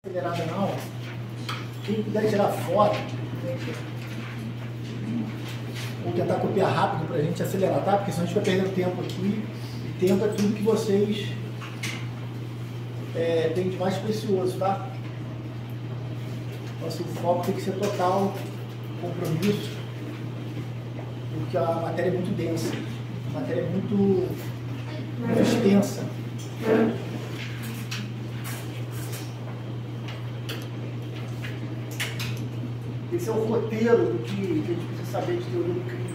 Acelerada não. Quem puder tirar foto ou tentar copiar rápido pra gente acelerar, tá? Porque senão a gente vai perdendo tempo aqui. E tempo é tudo que vocês têm de mais precioso, tá? Nosso foco tem que ser total compromisso, porque a matéria é muito densa, a matéria é muito extensa. Esse é o roteiro do que a gente precisa saber de teoria do crime.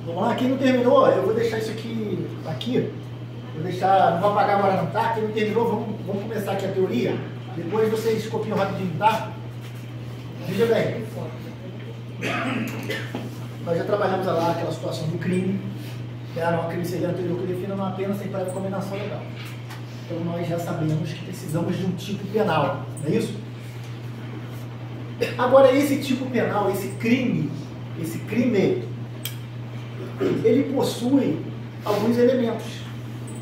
Vamos lá, quem não terminou, eu vou deixar isso aqui, vou deixar, não vou apagar agora não, tá? Quem não terminou, vamos começar aqui a teoria, depois vocês copiam rapidinho, tá? Veja bem, nós já trabalhamos lá aquela situação do crime, não, crime seria anterior que defina uma pena sem prévia combinação legal. Então nós já sabemos que precisamos de um tipo penal, não é isso? Agora esse tipo penal, esse crime, ele possui alguns elementos,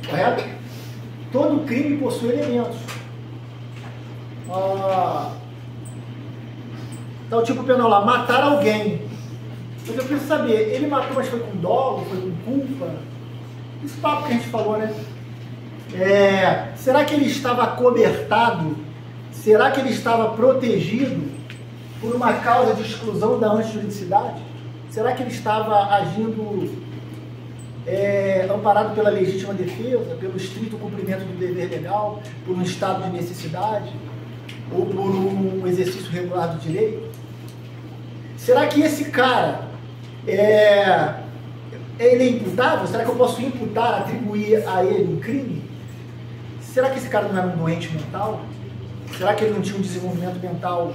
correto? Todo crime possui elementos. Então o tipo penal lá, matar alguém. Mas eu preciso saber, ele matou, mas foi com dolo, foi com culpa? Esse papo que a gente falou, né? Será que ele estava acobertado? Será que ele estava protegido por uma causa de exclusão da antijuridicidade? Será que ele estava agindo amparado pela legítima defesa, pelo estrito cumprimento do dever legal, por um estado de necessidade ou por um exercício regular do direito? Será que esse cara ele é imputável? Será que eu posso imputar, atribuir a ele um crime? Será que esse cara não era um doente mental? Será que ele não tinha um desenvolvimento mental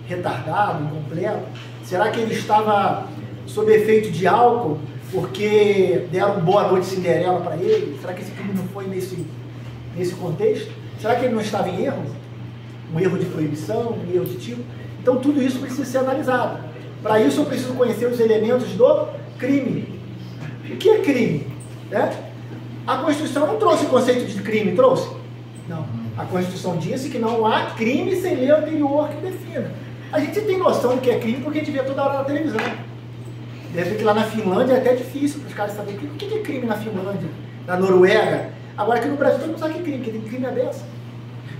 retardado, incompleto? Será que ele estava sob efeito de álcool porque deram boa noite Cinderela para ele? Será que esse crime não foi nesse contexto? Será que ele não estava em erro? Um erro de proibição, um erro de tipo? Então tudo isso precisa ser analisado. Para isso eu preciso conhecer os elementos do crime. O que é crime? A Constituição não trouxe o conceito de crime, trouxe? Não. A Constituição disse que não há crime sem lei anterior que defina. A gente tem noção do que é crime porque a gente vê toda hora na televisão. Deve ser que lá na Finlândia é até difícil para os caras saberem o que é crime na Finlândia, na Noruega. Agora aqui no Brasil todo mundo sabe que é crime, porque tem crime dessa.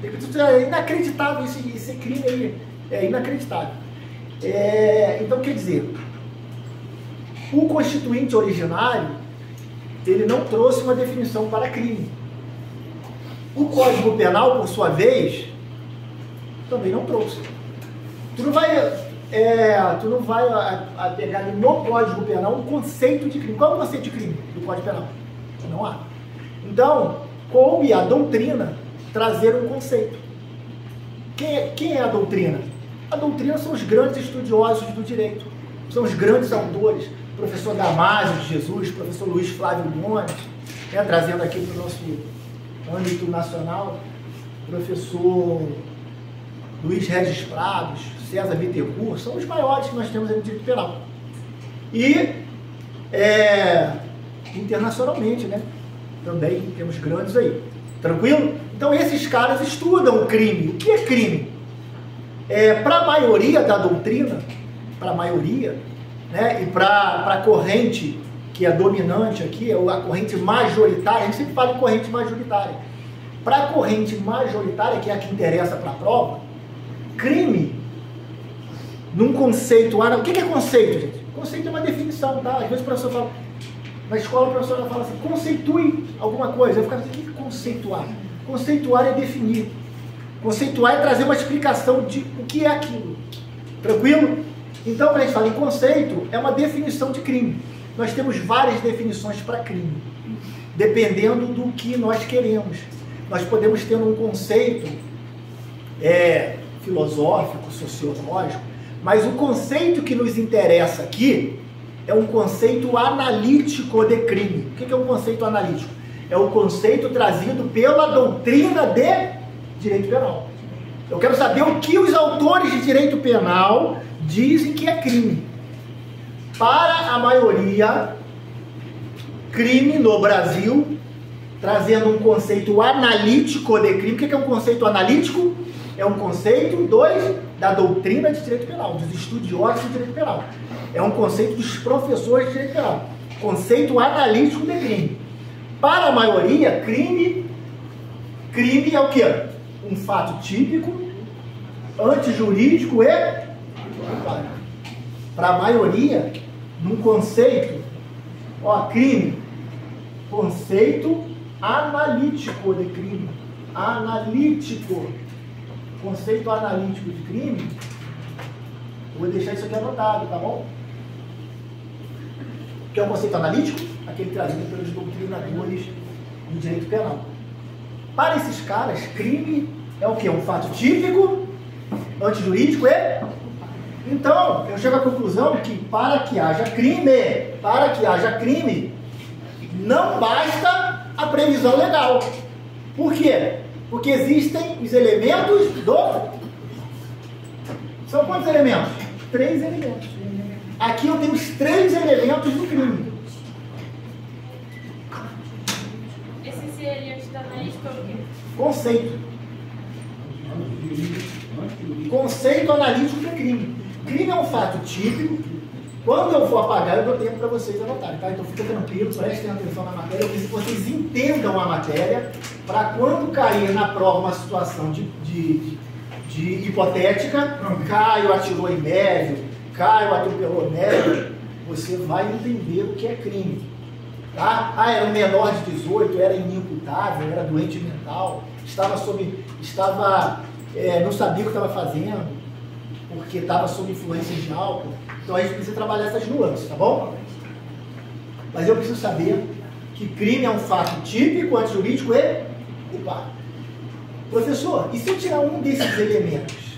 É inacreditável esse crime aí. É inacreditável. Então quer dizer, o Constituinte originário, ele não trouxe uma definição para crime. O Código Penal, por sua vez, também não trouxe. Tu não vai pegar no Código Penal um conceito de crime. Qual é o conceito de crime do Código Penal? Não há. Então, coube a doutrina trazer um conceito. Quem é a doutrina? A doutrina são os grandes estudiosos do direito. São os grandes autores. Professor Damásio de Jesus, professor Luiz Flávio Gomes, trazendo aqui para o nosso âmbito nacional, professor Luiz Regis Prados, César Bittencourt, são os maiores que nós temos no direito penal. E internacionalmente, né? Também temos grandes aí. Tranquilo? Então esses caras estudam o crime. O que é crime? Para a maioria da doutrina, para a maioria, né? E para a corrente que é dominante aqui, é a corrente majoritária, a gente sempre fala em corrente majoritária. Para a corrente majoritária, que é a que interessa para a prova, crime, num conceito... o que é conceito, gente? Conceito é uma definição, tá? Às vezes o professor fala... Na escola, o professor fala assim, conceitue alguma coisa. Eu fico assim, o que é conceituar? Conceituar é definir. Conceituar é trazer uma explicação de o que é aquilo. Tranquilo? Então, quando a gente fala em conceito, é uma definição de crime. Nós temos várias definições para crime, dependendo do que nós queremos. Nós podemos ter um conceito filosófico, sociológico, mas o conceito que nos interessa aqui é um conceito analítico de crime. O que é um conceito analítico? É o conceito trazido pela doutrina de direito penal. Eu quero saber o que os autores de direito penal dizem que é crime. Para a maioria, crime no Brasil, trazendo um conceito analítico de crime. O que é um conceito analítico? É um conceito da doutrina de direito penal, dos estudiosos de direito penal. É um conceito dos professores de direito penal. Conceito analítico de crime. Para a maioria, crime é o quê? Um fato típico, antijurídico e... Para a maioria, num conceito, crime, conceito analítico de crime. Analítico. Conceito analítico de crime, vou deixar isso aqui anotado, tá bom? O que é um conceito analítico? Aquele trazido pelos doutrinadores do direito penal. Para esses caras, crime é o quê? Um fato típico, antijurídico e... Então, eu chego à conclusão que para que haja crime, não basta a previsão legal. Por quê? Porque existem os elementos do... São quantos elementos? 3 elementos. Aqui eu tenho os 3 elementos do crime. Esse elementos da analítica é o quê? Conceito. Conceito analítico de crime. Crime é um fato típico. Quando eu for apagar, eu dou tempo para vocês anotarem, tá? Então fica tranquilo, prestem atenção na matéria. Eu preciso que vocês entendam a matéria, para quando cair na prova uma situação de hipotética, Caio atirou em médio, Caio atropelou médio, você vai entender o que é crime. Tá? Era um menor de 18, era inimputável, era doente mental, não sabia o que estava fazendo, porque estava sob influência de álcool. Então a gente precisa trabalhar essas nuances, tá bom? Mas eu preciso saber que crime é um fato típico, antijurídico e culpado. Professor, e se eu tirar um desses elementos?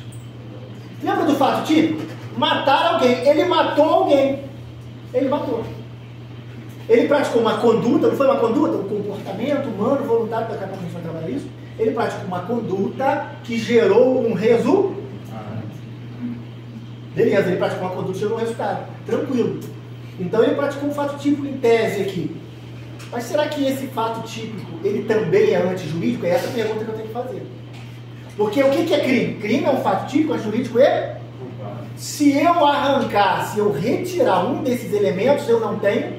Lembra do fato típico? Matar alguém. Ele matou alguém. Ele matou. Ele praticou uma conduta, não foi uma conduta? Um comportamento humano, voluntário, daqui a pouco a gente vai trabalhar isso. Ele praticou uma conduta que gerou um resultado. Beleza, ele praticou uma conduta e gerou um resultado. Tranquilo. Então ele praticou um fato típico em tese aqui. Mas será que esse fato típico, ele também é antijurídico? É essa a pergunta que eu tenho que fazer. Porque o que é crime? Crime é um fato típico, antijurídico e... Se eu arrancar, se eu retirar um desses elementos, eu não tenho...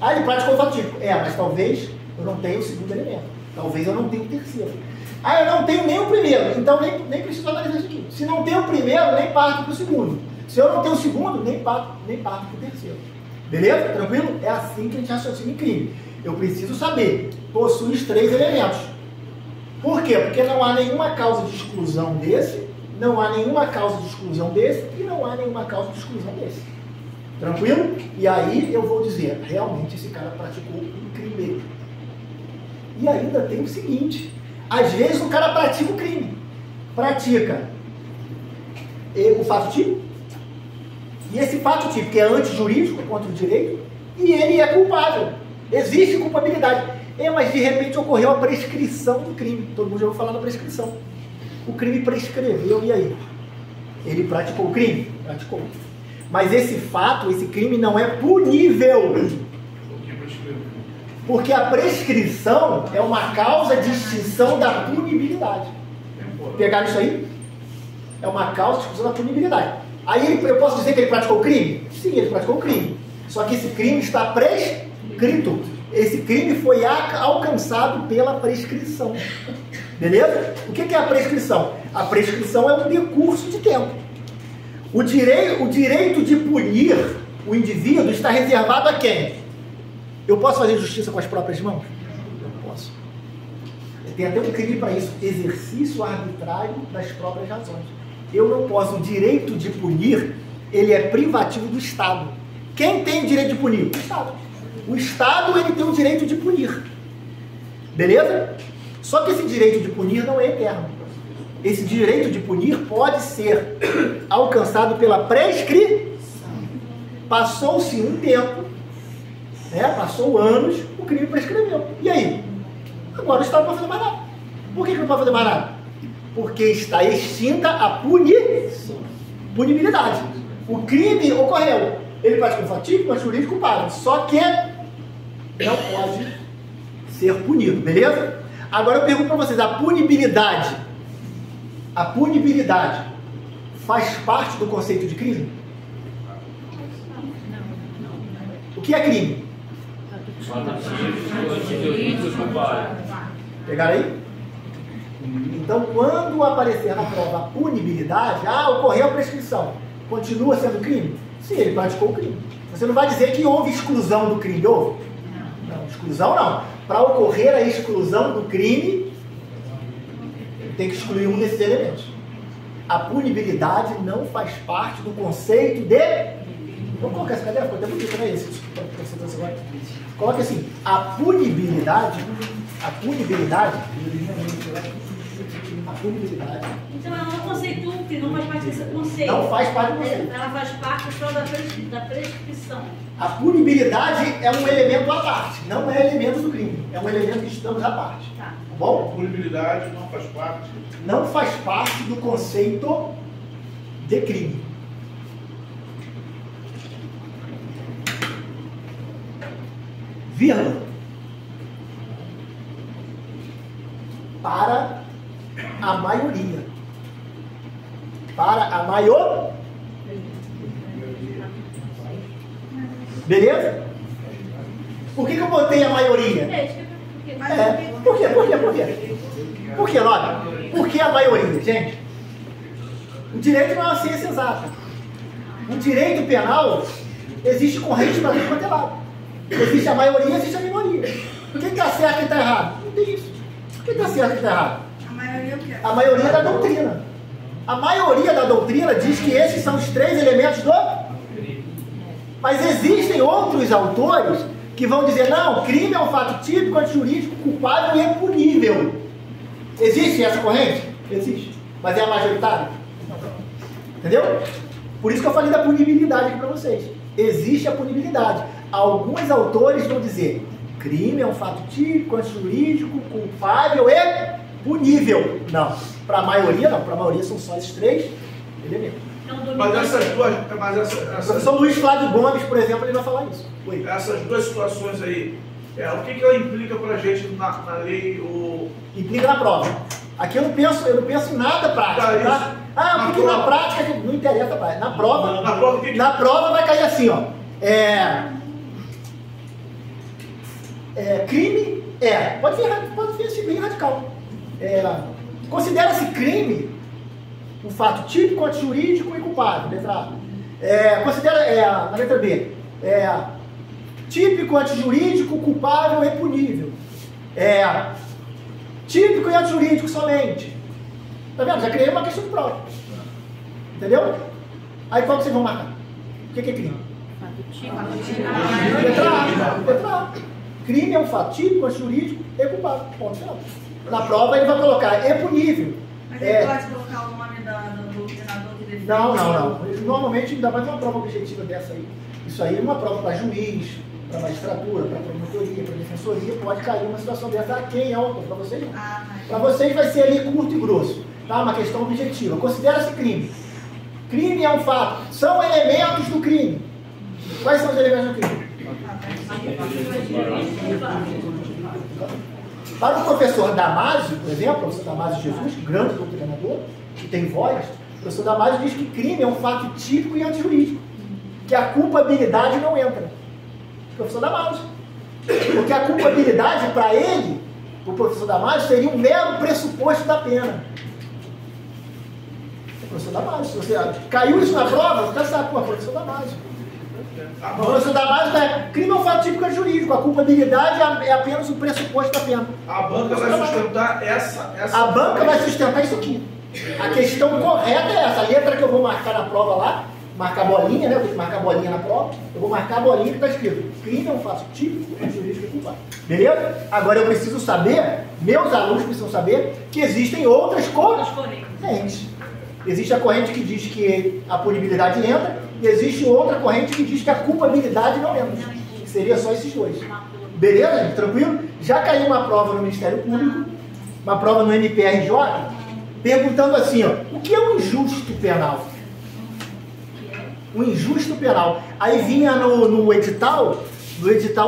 Ele praticou o fato típico. Mas talvez eu não tenha o segundo elemento. Talvez eu não tenha o terceiro. Eu não tenho nem o primeiro, então nem preciso analisar isso aqui. Se não tem o primeiro, nem parto para o segundo. Se eu não tenho o segundo, nem parto para o terceiro. Beleza? Tranquilo? É assim que a gente raciocina em crime. Eu preciso saber, possui os 3 elementos. Por quê? Porque não há nenhuma causa de exclusão desse, não há nenhuma causa de exclusão desse e não há nenhuma causa de exclusão desse. Tranquilo? E aí eu vou dizer, realmente esse cara praticou um crime. E ainda tem o seguinte... Às vezes o cara pratica o crime. Pratica o fato típico. E esse fato típico que é antijurídico, é contra o direito, e ele é culpável. Existe culpabilidade. Mas de repente ocorreu a prescrição do crime. Todo mundo já ouviu falar da prescrição. O crime prescreveu, e aí? Ele praticou o crime? Praticou. Mas esse fato, esse crime não é punível. Porque a prescrição é uma causa de extinção da punibilidade. Pegaram isso aí? É uma causa de extinção da punibilidade. Aí eu posso dizer que ele praticou o crime? Sim, ele praticou o crime. Só que esse crime está prescrito. Esse crime foi alcançado pela prescrição. Beleza? O que é a prescrição? A prescrição é um decurso de tempo. O direito de punir o indivíduo está reservado a quem? Eu posso fazer justiça com as próprias mãos? Eu posso. Tem até um crime para isso. Exercício arbitrário das próprias razões. Eu não posso. O direito de punir, ele é privativo do Estado. Quem tem o direito de punir? O Estado. O Estado, ele tem o direito de punir. Beleza? Só que esse direito de punir não é eterno. Esse direito de punir pode ser alcançado pela prescrição. Passou-se um tempo, né? Passou anos, o crime prescreveu. E aí? Agora o Estado não pode fazer mais nada. Por que não pode fazer mais nada? Porque está extinta a punibilidade. O crime ocorreu. Ele praticou fatídico, mas jurídico culpado. Só que não pode ser punido, beleza? Agora eu pergunto para vocês, a punibilidade faz parte do conceito de crime? O que é crime? Pegaram aí? Então, quando aparecer na prova a punibilidade, ocorreu a prescrição, continua sendo crime? Sim, ele praticou o crime. Você não vai dizer que houve exclusão do crime, houve? Não, exclusão não. Para ocorrer a exclusão do crime, tem que excluir um desses elementos. A punibilidade não faz parte do conceito de... Vamos colocar essa cadeira, ficou até bonito, não é esse? Coloque assim, a punibilidade... Então ela não conceitua o que não faz parte desse conceito. Não faz parte do conceito. Ela faz parte só da prescrição. A punibilidade é um elemento à parte, não é elemento do crime. É um elemento que estamos à parte. Tá bom? A punibilidade não faz parte. Não faz parte do conceito de crime. Vírgula. Para a maioria. Para a maior. Beleza? Por que eu botei a maioria? Por quê? Por quê, Lógico? Por que a maioria, gente? O direito não é uma ciência exata. O direito penal existe corrente para tudo quanto é lado. Existe a maioria, existe a minoria. Quem está certo e quem está errado? Não tem isso. Quem está certo e quem está errado? A maioria o quê? A maioria da doutrina. A maioria da doutrina diz que esses são os três elementos do... Mas existem outros autores que vão dizer, não, crime é um fato típico, antijurídico, culpável e punível. Existe essa corrente? Existe. Mas é a majoritária? Não. Entendeu? Por isso que eu falei da punibilidade aqui para vocês. Existe a punibilidade. Alguns autores vão dizer, crime é um fato típico, antijurídico, culpável e punível. Não. Para a maioria, não. Para a maioria são só esses três elementos. Mas essas duas... O professor Luiz Flávio Gomes, por exemplo, ele vai falar isso. Oi. Essas duas situações aí, o que ela implica para a gente na lei? Implica na prova. Aqui eu não penso em nada prático, tá? Porque na prática não interessa, pai. Na prova vai cair assim, ó. Crime pode ser assim, bem radical. Considera-se crime um fato típico, antijurídico e culpável, letra A. Considera, na letra B, típico, antijurídico, culpável e punível. Típico e antijurídico somente. Tá vendo? Já criei uma questão de prova. Entendeu? Aí qual que vocês vão marcar? O que é crime? Letra A. Crime é um fato típico, antijurídico e culpável. Ponto final. Na prova ele vai colocar punível. Mas ele pode colocar o nome do treinador que defende? Não. Normalmente, ainda mais uma prova objetiva dessa aí. Isso aí é uma prova para juiz, para magistratura, para promotoria, para defensoria, pode cair uma situação dessa. Quem é o autor? Para vocês não. Para vocês vai ser ali curto e grosso. Tá? Uma questão objetiva. Considera-se crime. Crime é um fato. São elementos do crime. Quais são os elementos do crime? Para o professor Damásio, por exemplo, o professor Damásio Jesus, grande doutrinador, que tem voz, professor Damásio diz que crime é um fato típico e antijurídico, que a culpabilidade não entra. Professor Damásio. Porque a culpabilidade, para ele, o professor Damásio, seria um mero pressuposto da pena. O professor Damásio, se você caiu isso na prova, você já sabe, pô, professor Damásio. O professor Damásio, crime é um fato típico e jurídico, a culpabilidade é apenas um pressuposto da pena. A banca vai sustentar essa a banca vai sustentar isso aqui. A questão correta é essa. A letra que eu vou marcar na prova lá, marcar a bolinha, né? Eu tenho que marcar a bolinha na prova. Eu vou marcar a bolinha que está escrito: crime é um fato típico e jurídico culpado. Beleza? Agora eu preciso saber, meus alunos precisam saber, que existem outras correntes. Existe a corrente que diz que a punibilidade entra, e existe outra corrente que diz que a culpabilidade não entra. Seria só esses dois. Beleza, gente? Tranquilo? Já caiu uma prova no Ministério Público, uma prova no MPRJ, perguntando assim, ó, o que é um injusto penal? Um injusto penal. Aí vinha no edital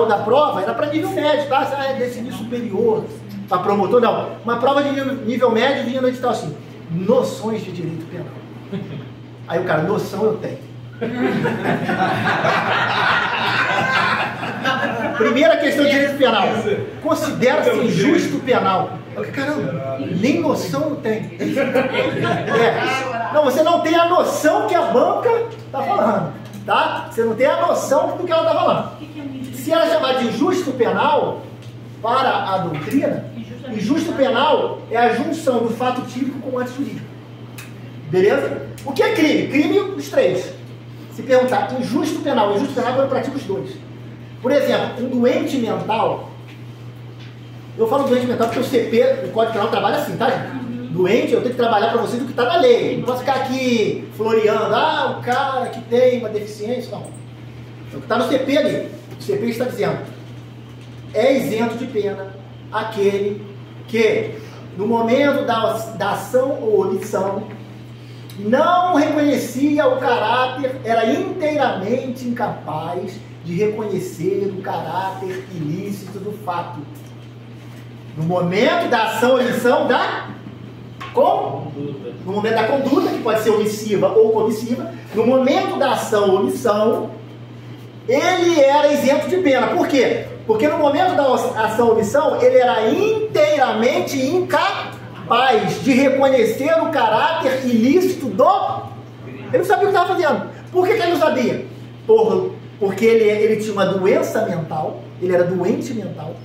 da prova, era para nível médio, tá? É desse nível superior, para promotor, não. Uma prova de nível médio vinha no edital assim, noções de direito penal. Aí o cara, noção eu tenho. Primeira questão de direito penal. Considera-se injusto penal. Caramba, nem noção eu tenho. Não, você não tem a noção que a banca está falando, tá? Você não tem a noção do que ela está falando. Se ela chamar de injusto penal, para a doutrina, injusto penal é a junção do fato típico com o antijurídico. Beleza? O que é crime? Crime, os três. Se perguntar injusto penal eu pratico os dois. Por exemplo, um doente mental, eu falo doente mental porque o CP, o Código Penal, trabalha assim, tá, gente? Doente, eu tenho que trabalhar para vocês o que está na lei. Não posso ficar aqui floreando, o cara que tem uma deficiência, não. O que está no CP ali, o CP está dizendo, é isento de pena aquele que, no momento da ação ou omissão, não reconhecia o caráter, era inteiramente incapaz de reconhecer o caráter ilícito do fato. No momento da ação ou omissão no momento da conduta, que pode ser omissiva ou comissiva, no momento da ação ou omissão, ele era isento de pena. Por quê? Porque no momento da ação ou omissão, ele era inteiramente incapaz de reconhecer o caráter ilícito do... Ele não sabia o que estava fazendo. Por que ele não sabia? Porque ele tinha uma doença mental, ele era doente mental,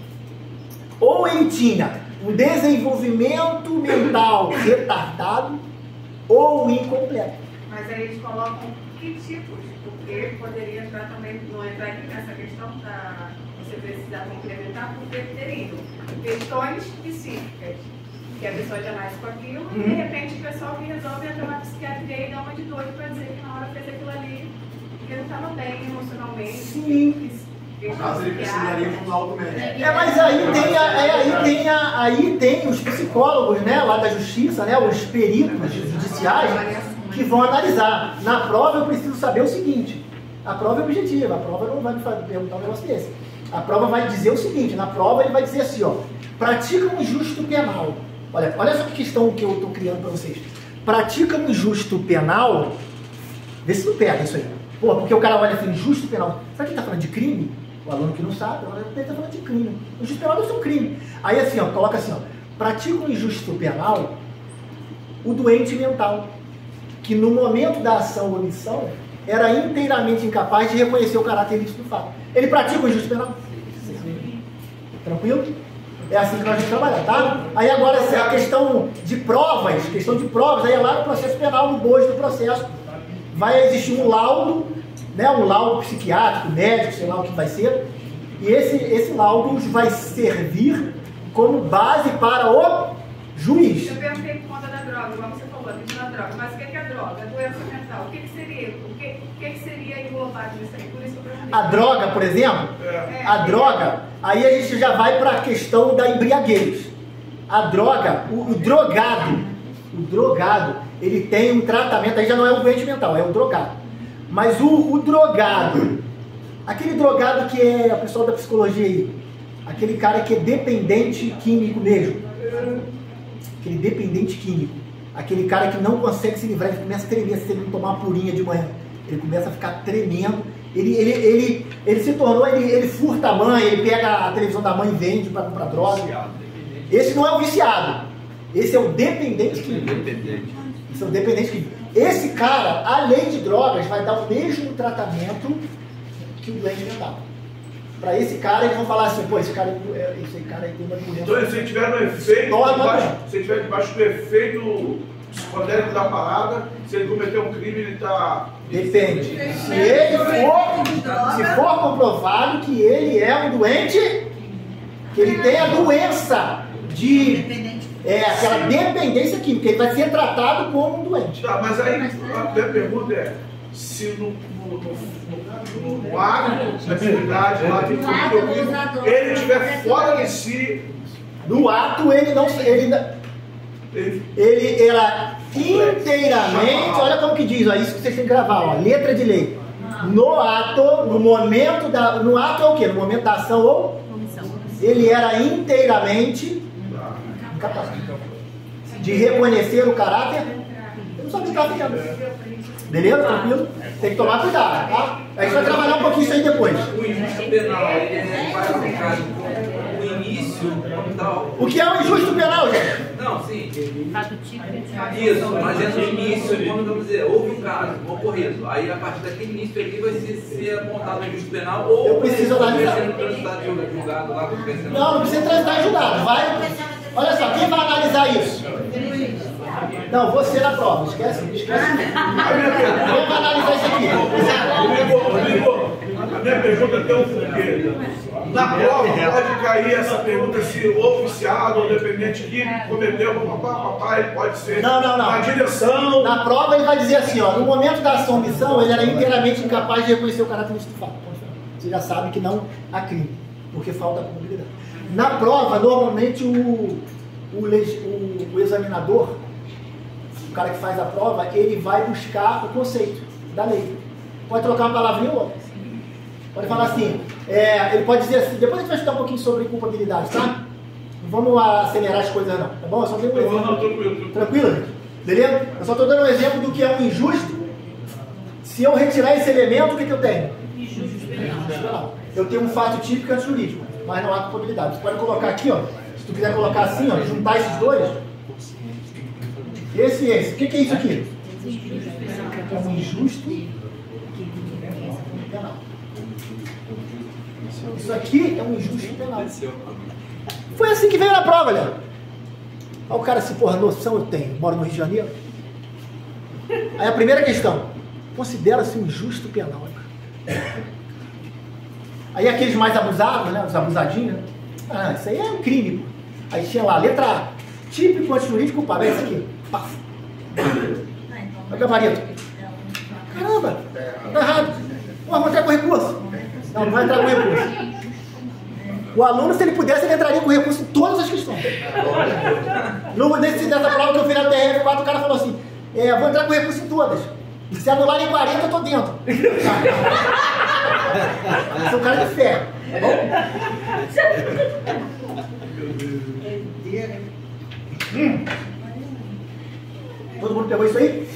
ou ele tinha um desenvolvimento mental retardado ou incompleto. Mas aí eles colocam que tipos? Porque poderia entrar também, não entrar aqui nessa questão da você precisar complementar, porque teriam questões psíquicas, que a pessoa já nasce com aquilo, e de repente o pessoal que resolve entrar na psiquiatria e dá uma de doido para dizer que na hora fez aquilo ali, porque não estava bem emocionalmente. Sim. No caso, ele precisaria de um laudo médico. Mas aí tem os psicólogos, né, lá da justiça, né, os peritos judiciais, que vão analisar. Na prova eu preciso saber o seguinte, a prova é objetiva, a prova não vai me perguntar um negócio desse. A prova vai dizer o seguinte, na prova ele vai dizer assim, ó, pratica um injusto penal. Olha só que questão que eu estou criando para vocês. Pratica um injusto penal, vê se não pega isso aí. Pô, porque o cara olha assim, injusto penal, será que ele está falando de crime? O aluno que não sabe, ele está falando de crime. O injusto penal é um crime. Aí assim, ó, coloca assim, ó, pratica um injusto penal o doente mental, que no momento da ação ou omissão era inteiramente incapaz de reconhecer o caráter ilícito do fato. Ele pratica o injusto penal? Sim. Tranquilo? É assim que nós vamos trabalhar, tá? Aí agora a questão de provas, aí é lá no processo penal, no bojo do processo, vai existir um laudo, né, um laudo psiquiátrico, médico, sei lá o que vai ser, e esse laudo vai servir como base para o juiz. Eu perguntei por conta da droga, igual você falou, da droga, mas o que é a droga? A doença mental, o que seria? O que seria englobado nisso aí? Por isso que eu perguntei. A droga, por exemplo, a droga, aí a gente já vai para a questão da embriaguez. A droga, o drogado, ele tem um tratamento, aí já não é um doente mental, é um drogado. Mas o drogado, aquele drogado que é a pessoa da psicologia aí, aquele cara que é dependente químico mesmo, aquele dependente químico, aquele cara que não consegue se livrar, ele começa a tremer se ele não tomar uma purinha de manhã. Ele começa a ficar tremendo. Ele se tornou, ele furta a mãe, ele pega a televisão da mãe e vende para comprar droga. Esse não é o viciado. Esse é o dependente químico. Esse é o dependente químico. Esse cara, além de drogas, vai dar o mesmo tratamento que o doente mental. Para esse cara, eles vão falar assim, pô, esse cara aí tem uma doença. Então, se tiver no efeito, se tiver debaixo do efeito psicodélico da parada, se ele cometer um crime, ele está... Depende. Se for comprovado que ele é um doente, que ele tem a doença de... aquela dependência química, ele vai ser tratado como um doente. Tá, mas aí a minha pergunta é, se no ato da atividade lá que ele estiver fora de si... No ato, ele era inteiramente, olha como que diz, ó, isso que vocês têm que gravar, ó, letra de lei. No ato, no ato é o quê? No momento da ação ou? Ele era inteiramente incapaz de reconhecer o caráter. Eu não sabia o que estava fazendo. Beleza? Tranquilo? Tem que tomar cuidado, tá? A gente vai trabalhar um pouquinho isso aí depois. O injusto penal, ele vai aplicar o início tal. O que é o injusto penal, gente? Não, sim. Isso, mas é no início, quando vamos dizer, houve um caso ocorrido. Aí a partir daquele início ali vai ser apontado o injusto penal ou eu preciso analisar. Julgado lá, não precisa transitar julgado. Vai. Olha só, quem vai analisar isso? Não, você na prova, esquece. Quem vai analisar isso aqui? A minha pergunta tem um porquê. Na prova pode cair essa pergunta se o viciado ou dependente químico cometeu papai, pode ser na direção. Na prova ele vai dizer assim, ó, no momento da ação omissão ele era inteiramente incapaz de reconhecer o caráter do fato. Você já sabe que não há crime, porque falta a probabilidade. Na prova, normalmente o examinador, o cara que faz a prova, ele vai buscar o conceito da lei. Pode trocar uma palavrinha ou outra. Pode falar assim, ele pode dizer assim, depois a gente vai estudar um pouquinho sobre culpabilidade, tá? Não vamos acelerar as coisas não, tá bom? Eu só tenho um exemplo. Tranquilo, gente? Beleza? Eu só estou dando um exemplo do que é um injusto. Se eu retirar esse elemento, o que eu tenho? Injusto penal. Eu tenho um fato típico antijurídico, mas não há culpabilidade. Você pode colocar aqui, ó, se tu quiser colocar assim, ó, juntar esses dois. Esse e esse. O que é isso aqui? É um injusto penal. Isso aqui é um injusto penal. Foi assim que veio na prova, Léo. Aí o cara se, porra, noção eu tenho, moro no Rio de Janeiro. Aí a primeira questão, considera-se um injusto penal. Aí aqueles mais abusados, né, os abusadinhos, né? Ah, isso aí é um crime, pô. Aí tinha lá, letra A, típico antijurídico culpável, é isso aqui. Paf. Olha o gabarito. Caramba, tá errado. Pô, vou entrar com recurso. Não, não vai entrar com recurso. O aluno, se ele pudesse, ele entraria com recurso em todas as questões. Nessa prova que eu fiz na TRF4, o cara falou assim, vou entrar com recurso em todas. Se anularem 40, eu tô dentro. Sou um cara de fé, tá bom? Todo mundo pegou isso aí?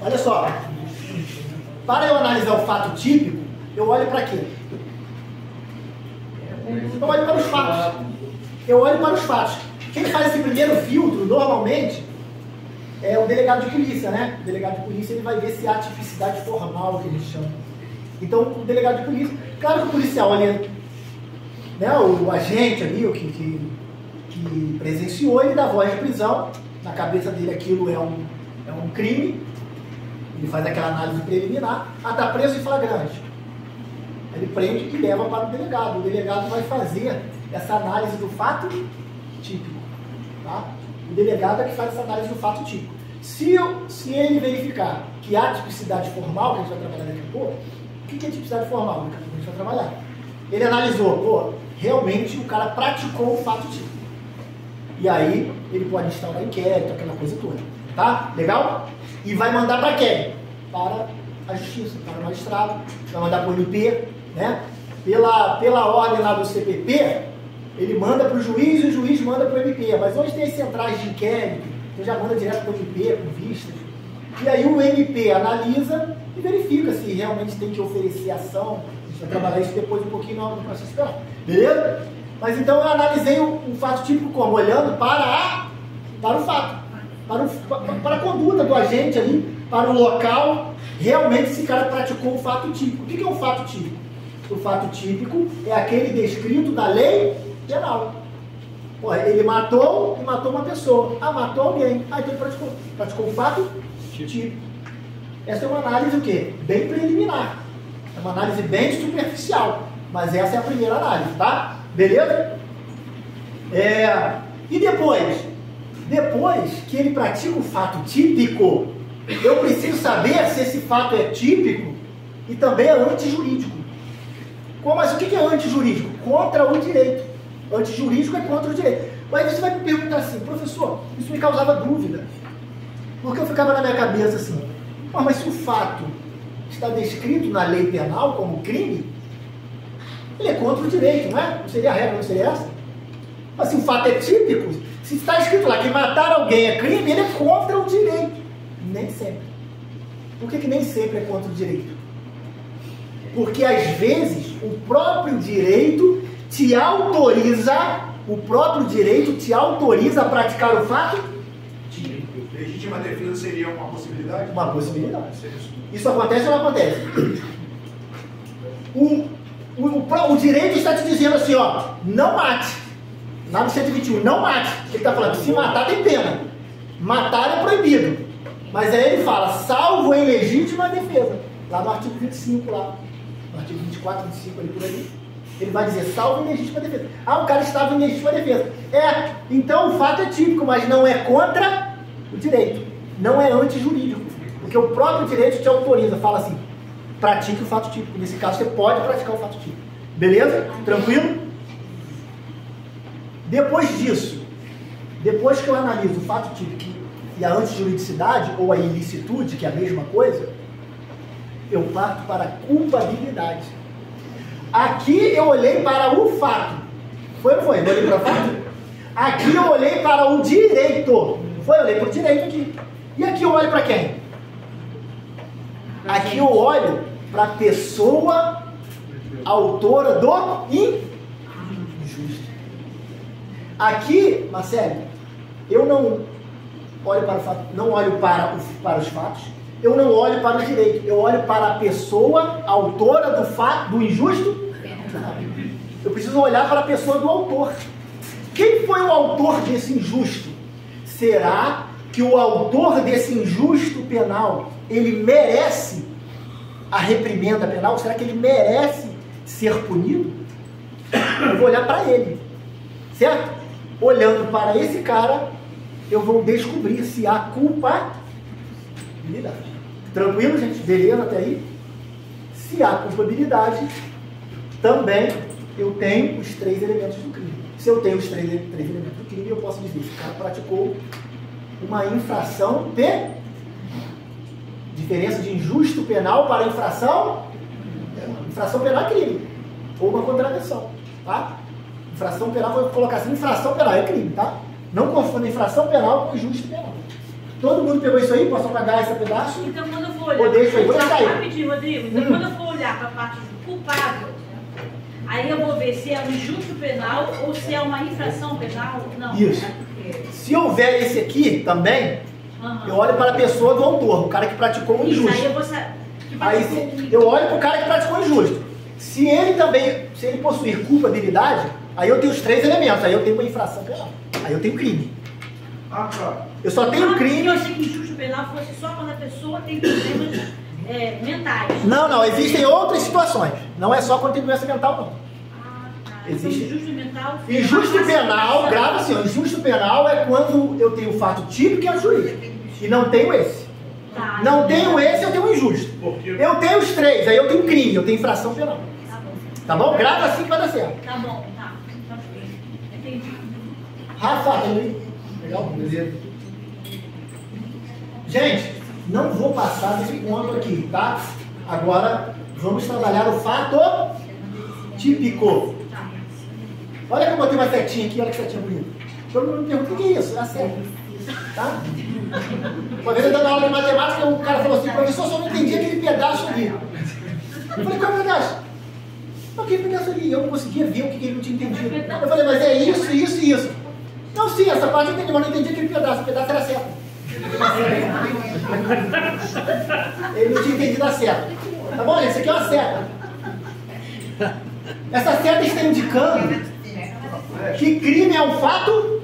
Olha só. Para eu analisar o fato típico, eu olho para quê? Eu olho para os fatos. Eu olho para os fatos. Quem faz esse primeiro filtro, normalmente, é o delegado de polícia, né? O delegado de polícia, ele vai ver se há tipicidade formal, que eles chamam. Então, o delegado de polícia, claro que o policial olha, né, o agente ali, o que presenciou, ele dá voz de prisão, na cabeça dele aquilo é um crime, ele faz aquela análise preliminar, está preso em flagrante. Ele prende e leva para o delegado vai fazer essa análise do fato típico, tá? O delegado é que faz essa análise do fato típico. Se ele verificar que há tipicidade formal, que a gente vai trabalhar daqui a pouco, o que é tipicidade formal? Daqui a pouco a gente vai trabalhar. Ele analisou, realmente o cara praticou o fato típico. E aí ele pode instaurar inquérito, aquela coisa toda. Tá? Legal? E vai mandar para quem? Para a justiça, para o magistrado, vai mandar para o MP, né? Pela ordem lá do CPP, ele manda para o juiz e o juiz manda para o MP. Mas onde tem as centrais de inquérito, Você já manda direto para o MP, com vistas. E aí o MP analisa e verifica se realmente tem que oferecer ação. A gente vai trabalhar isso depois um pouquinho no processo penal. Beleza? Mas então eu analisei o fato típico como? Olhando para o fato. Para a conduta do agente ali, para o local, realmente esse cara praticou um fato típico. O que é um fato típico? O fato típico é aquele descrito na lei penal. Ele matou uma pessoa. Matou alguém. Então ele praticou um fato típico. Essa é uma análise o quê? Bem preliminar. É uma análise bem superficial. Mas essa é a primeira análise, tá? Beleza? E depois que ele pratica o fato típico, eu preciso saber se esse fato é típico e também é antijurídico. Mas o que é antijurídico? Contra o direito. Antijurídico é contra o direito. Mas você vai me perguntar assim, professor, isso me causava dúvida. Porque eu ficava na minha cabeça assim, mas se o fato está descrito na lei penal como crime, ele é contra o direito, não é? Não seria a regra, não seria essa? Mas se o fato é típico, se está escrito lá que matar alguém é crime, ele é contra o direito. Nem sempre. Por que nem sempre é contra o direito? Porque às vezes o próprio direito te autoriza a praticar o fato típico. Legítima defesa seria uma possibilidade? Uma possibilidade. Isso acontece ou não acontece? O direito está te dizendo assim, não mate. Lá no 121, não mate. Ele está falando, se matar tem pena. Matar é proibido. Mas aí ele fala, salvo em legítima defesa. Lá no artigo 25, lá. No artigo 24, 25, ali por ali. Ele vai dizer, salvo em legítima defesa. O cara estava em legítima defesa. Então o fato é típico, mas não é contra o direito. Não é antijurídico. Porque o próprio direito te autoriza. Fala assim, pratique o fato típico. Nesse caso, você pode praticar o fato típico. Beleza? Tranquilo? Depois disso, depois que eu analiso o fato típico e a antijuridicidade, ou a ilicitude, que é a mesma coisa, eu parto para a culpabilidade. Aqui eu olhei para o fato. Foi ou não foi? Eu olhei para o fato? Aqui eu olhei para o direito. Foi? Eu olhei para o direito aqui. E aqui eu olho para quem? Aqui eu olho para a pessoa autora do injusto. Aqui, Marcelo, eu não olho para o fato, não olho para os fatos, eu não olho para o direito, eu olho para a pessoa autora do fato, do injusto. Eu preciso olhar para a pessoa do autor. Quem foi o autor desse injusto? Será que o autor desse injusto penal, ele merece a reprimenda penal? Será que ele merece ser punido? Eu vou olhar para ele, certo? Olhando para esse cara, eu vou descobrir se há culpabilidade. Tranquilo, gente? Beleza até aí? Se há culpabilidade, também eu tenho os 3 elementos do crime. Se eu tenho os 3 elementos do crime, eu posso dizer que o cara praticou uma infração diferença de injusto penal para infração penal é crime, ou uma contravenção, tá? Infração penal, vou colocar assim, infração penal é crime, tá? Não confunda infração penal com injusto penal. Todo mundo pegou isso aí? Posso apagar esse pedaço? Então quando eu for olhar... Ou deixa aí, vou deixar aí. Rapidinho, Rodrigo. Então quando eu for olhar para a parte do culpável, aí eu vou ver se é um injusto penal ou se é uma infração penal. Não. Isso. Se houver esse aqui também, eu olho para a pessoa do autor, o cara que praticou o injusto. Aí eu vou saber. Aí eu olho para o cara que praticou o injusto. Se ele possuir culpabilidade, aí eu tenho os 3 elementos. Aí eu tenho uma infração penal. Aí eu tenho crime. Tá. Eu só tenho crime. Eu achei que injusto penal fosse só quando a pessoa tem problemas mentais. Não, existem outras situações. Não é só quando tem doença mental, não. Existe. Então, injusto mental. Injusto penal, grava assim, injusto penal é quando eu tenho o fato típico e antijurídico. E não tenho esse. Tá. Não tenho esse, eu tenho o injusto. Eu tenho os 3, aí eu tenho crime, eu tenho infração penal. Tá bom? Grava assim que vai dar certo. Tá bom, tá. Entendi. Rafa, legal? Beleza. Gente, não vou passar desse ponto aqui, tá? Agora, vamos trabalhar o fato típico. Olha que eu botei uma setinha aqui, olha que setinha bonita. Todo mundo me pergunta, o que é isso? É a seta. Tá? Uma vez eu dando aula de matemática, o cara falou assim, professor, eu só não entendi aquele pedaço ali. Eu falei, qual é o pedaço? Aquele pedaço ali, eu não conseguia ver o que ele não tinha entendido. Eu falei, mas é isso, isso e isso. Não, sim, essa parte eu entendi, mas não entendi aquele pedaço. O pedaço era certo. Ele não tinha entendido a seta. Tá bom, gente? Isso aqui é uma seta. Essa seta está indicando que crime é um fato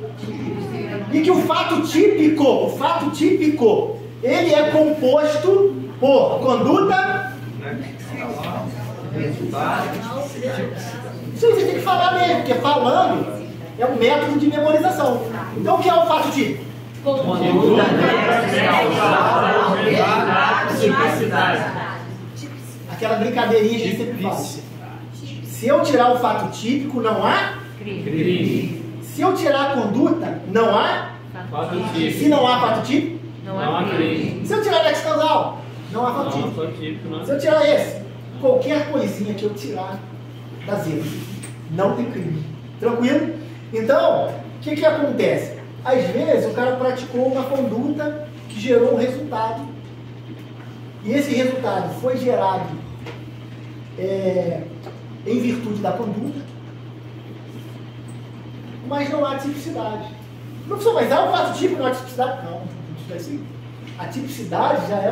e que o fato típico, ele é composto por conduta. Isso você tem que falar mesmo, porque falando é um método de memorização. Então o que é o fato típico? Aquela brincadeirinha que a gente sempre fala. Se eu tirar o fato típico, não há crime. Se eu tirar a conduta, não há fato típico. Se não há fato típico, não há crime. Se eu tirar nexo causal, não há fato típico. Se eu tirar esse, qualquer coisinha que eu tirar da zebra, não tem crime. Tranquilo? Então, o que acontece? Às vezes o cara praticou uma conduta que gerou um resultado. E esse resultado foi gerado em virtude da conduta, mas não há tipicidade. Não precisa, mas há um fato típico, não há tipicidade? Não, não assim. A tipicidade já é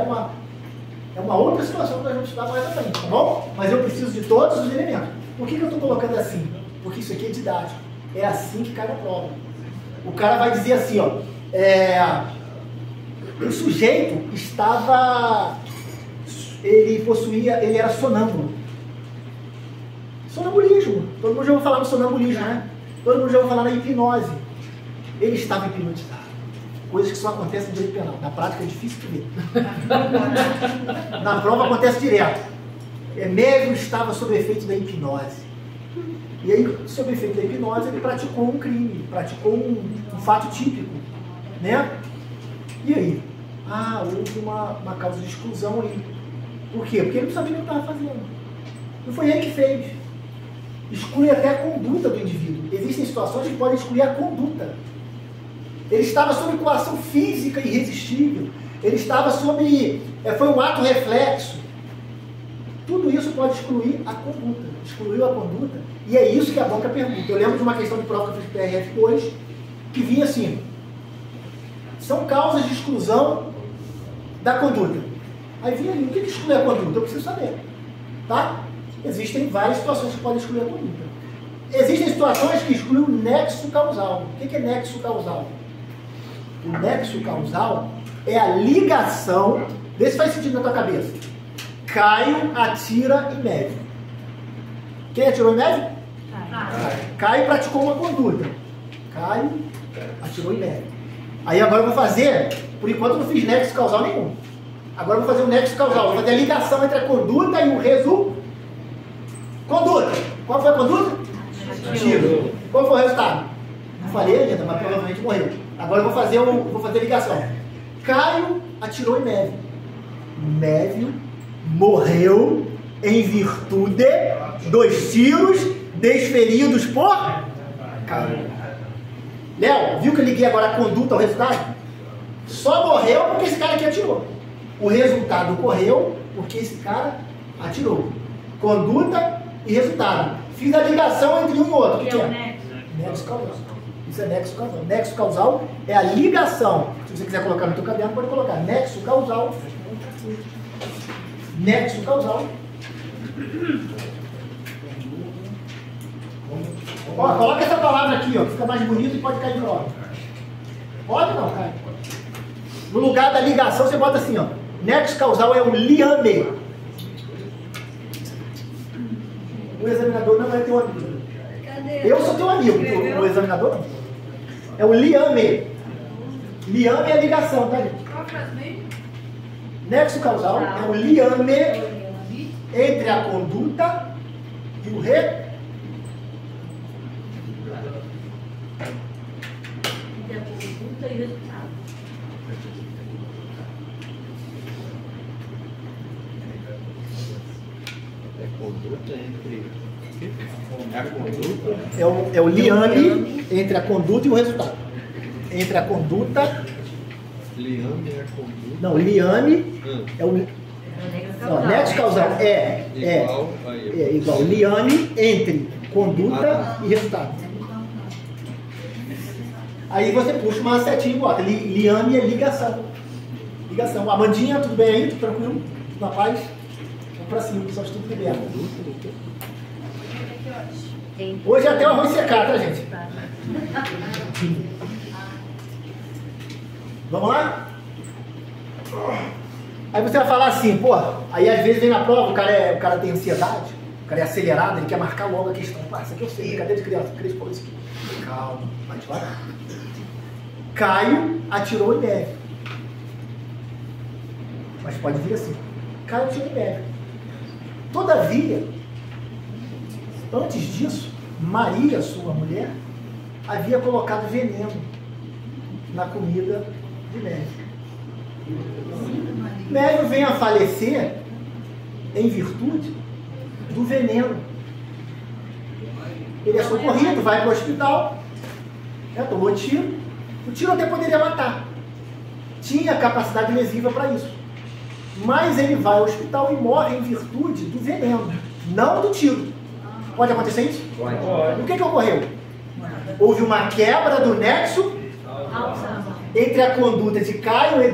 uma outra situação que nós vamos estudar mais à frente, tá bom? Mas eu preciso de todos os elementos. Por que eu estou colocando assim? Porque isso aqui é didático. É assim que cai na prova. O cara vai dizer assim, ó, o sujeito estava, ele era sonâmbulo. Sonambulismo. Todo mundo já ouviu falar no sonambulismo, né? Todo mundo já ouviu falar na hipnose. Ele estava hipnotizado. Coisas que só acontecem no direito penal. Na prática é difícil de ver. Na prova acontece direto. Mévio estava sob efeito da hipnose. E aí, sob efeito da hipnose, ele praticou um crime, praticou um fato típico, né? E aí? Houve uma causa de exclusão ali. Por quê? Porque ele não sabia o que estava fazendo. Não foi ele que fez. Exclui até a conduta do indivíduo. Existem situações que podem excluir a conduta. Ele estava sob coação física irresistível. Ele estava sob... foi um ato reflexo. Tudo isso pode excluir a conduta. Excluiu a conduta. E é isso que a banca pergunta. Eu lembro de uma questão de prova que eu fiz para PRF2, que vinha assim: são causas de exclusão da conduta. Aí vinha ali, o que exclui a conduta? Eu preciso saber. Tá? Existem várias situações que podem excluir a conduta. Existem situações que excluem o nexo causal. O que é nexo causal? O nexo causal é a ligação. Vê se faz sentido na tua cabeça. Caio atira e Mévio. Quem atirou em Mévio? Caio praticou uma conduta. Caio atirou em Mévio. Aí agora eu vou fazer, por enquanto eu não fiz nexo causal nenhum. Agora eu vou fazer o nexo causal. Vou fazer a ligação entre a conduta e o resultado. Conduta. Qual foi a conduta? Tiro. Qual foi o resultado? Não falei ainda, mas provavelmente morreu. Agora eu vou fazer a ligação. Caio atirou em Mévio. Mévio morreu em virtude dos tiros desferidos por Caio. Léo, viu que eu liguei agora a conduta ao resultado? Só morreu porque esse cara aqui atirou. O resultado ocorreu porque esse cara atirou. Conduta e resultado. Fiz a ligação entre um e outro. O que é? Nexo causal. Isso é nexo causal. Nexo causal é a ligação. Se você quiser colocar no teu caderno, pode colocar. Nexo causal. Nexo causal. Ó, coloca essa palavra aqui, ó, que fica mais bonito e pode cair de prova. Pode não, cai. No lugar da ligação, você bota assim, ó. Nexo causal é um liame. O examinador não é teu amigo. Eu sou teu amigo, o examinador não. É o liame. Liame é a ligação, tá, gente? Nexo causal é o liame entre a conduta e o resultado. É o liame entre a conduta e o resultado. Entre a conduta Liame é conduta. Não, liame é o nexo causal. É igual liame entre conduta e resultado. Aí você puxa uma setinha e bota. Liame é ligação. Ligação. Amandinha, tudo bem aí? Tudo tranquilo? Tudo na paz? Vamos pra cima, pessoal, tudo liberto. Hoje até o arroz secar, tá, gente? Vamos lá? Aí você vai falar assim, pô, aí às vezes vem na prova, o cara tem ansiedade, o cara é acelerado, ele quer marcar logo a questão. Pá, isso aqui eu sei, brincadeira de criança, Cris falou isso aqui. Calma, vai devagar. Caio atirou em neve. Mas pode vir assim. Caio atirou em neve. Todavia, antes disso, Maria, sua mulher, havia colocado veneno na comida de Neve. Neve vem a falecer em virtude do veneno. Ele é socorrido, vai para o hospital, tomou tiro. O tiro até poderia matar. Tinha capacidade lesiva para isso. Mas ele vai ao hospital e morre em virtude do veneno, não do tiro. Pode acontecer isso? Pode. O que ocorreu? Houve uma quebra do nexo entre a conduta de Caio e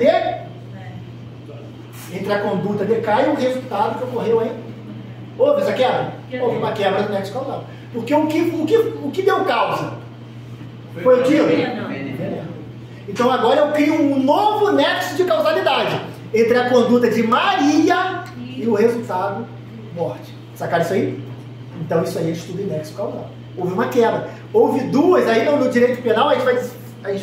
entre a conduta de Caio e o resultado que ocorreu, hein? Houve essa quebra? Houve uma quebra do nexo causal. Porque o que deu causa? Foi o tiro? Então agora eu crio um novo nexo de causalidade entre a conduta de Maria e o resultado morte. Sacaram isso aí? Então isso aí é estudo em nexo causal. Houve uma quebra. Houve duas, aí no direito penal a gente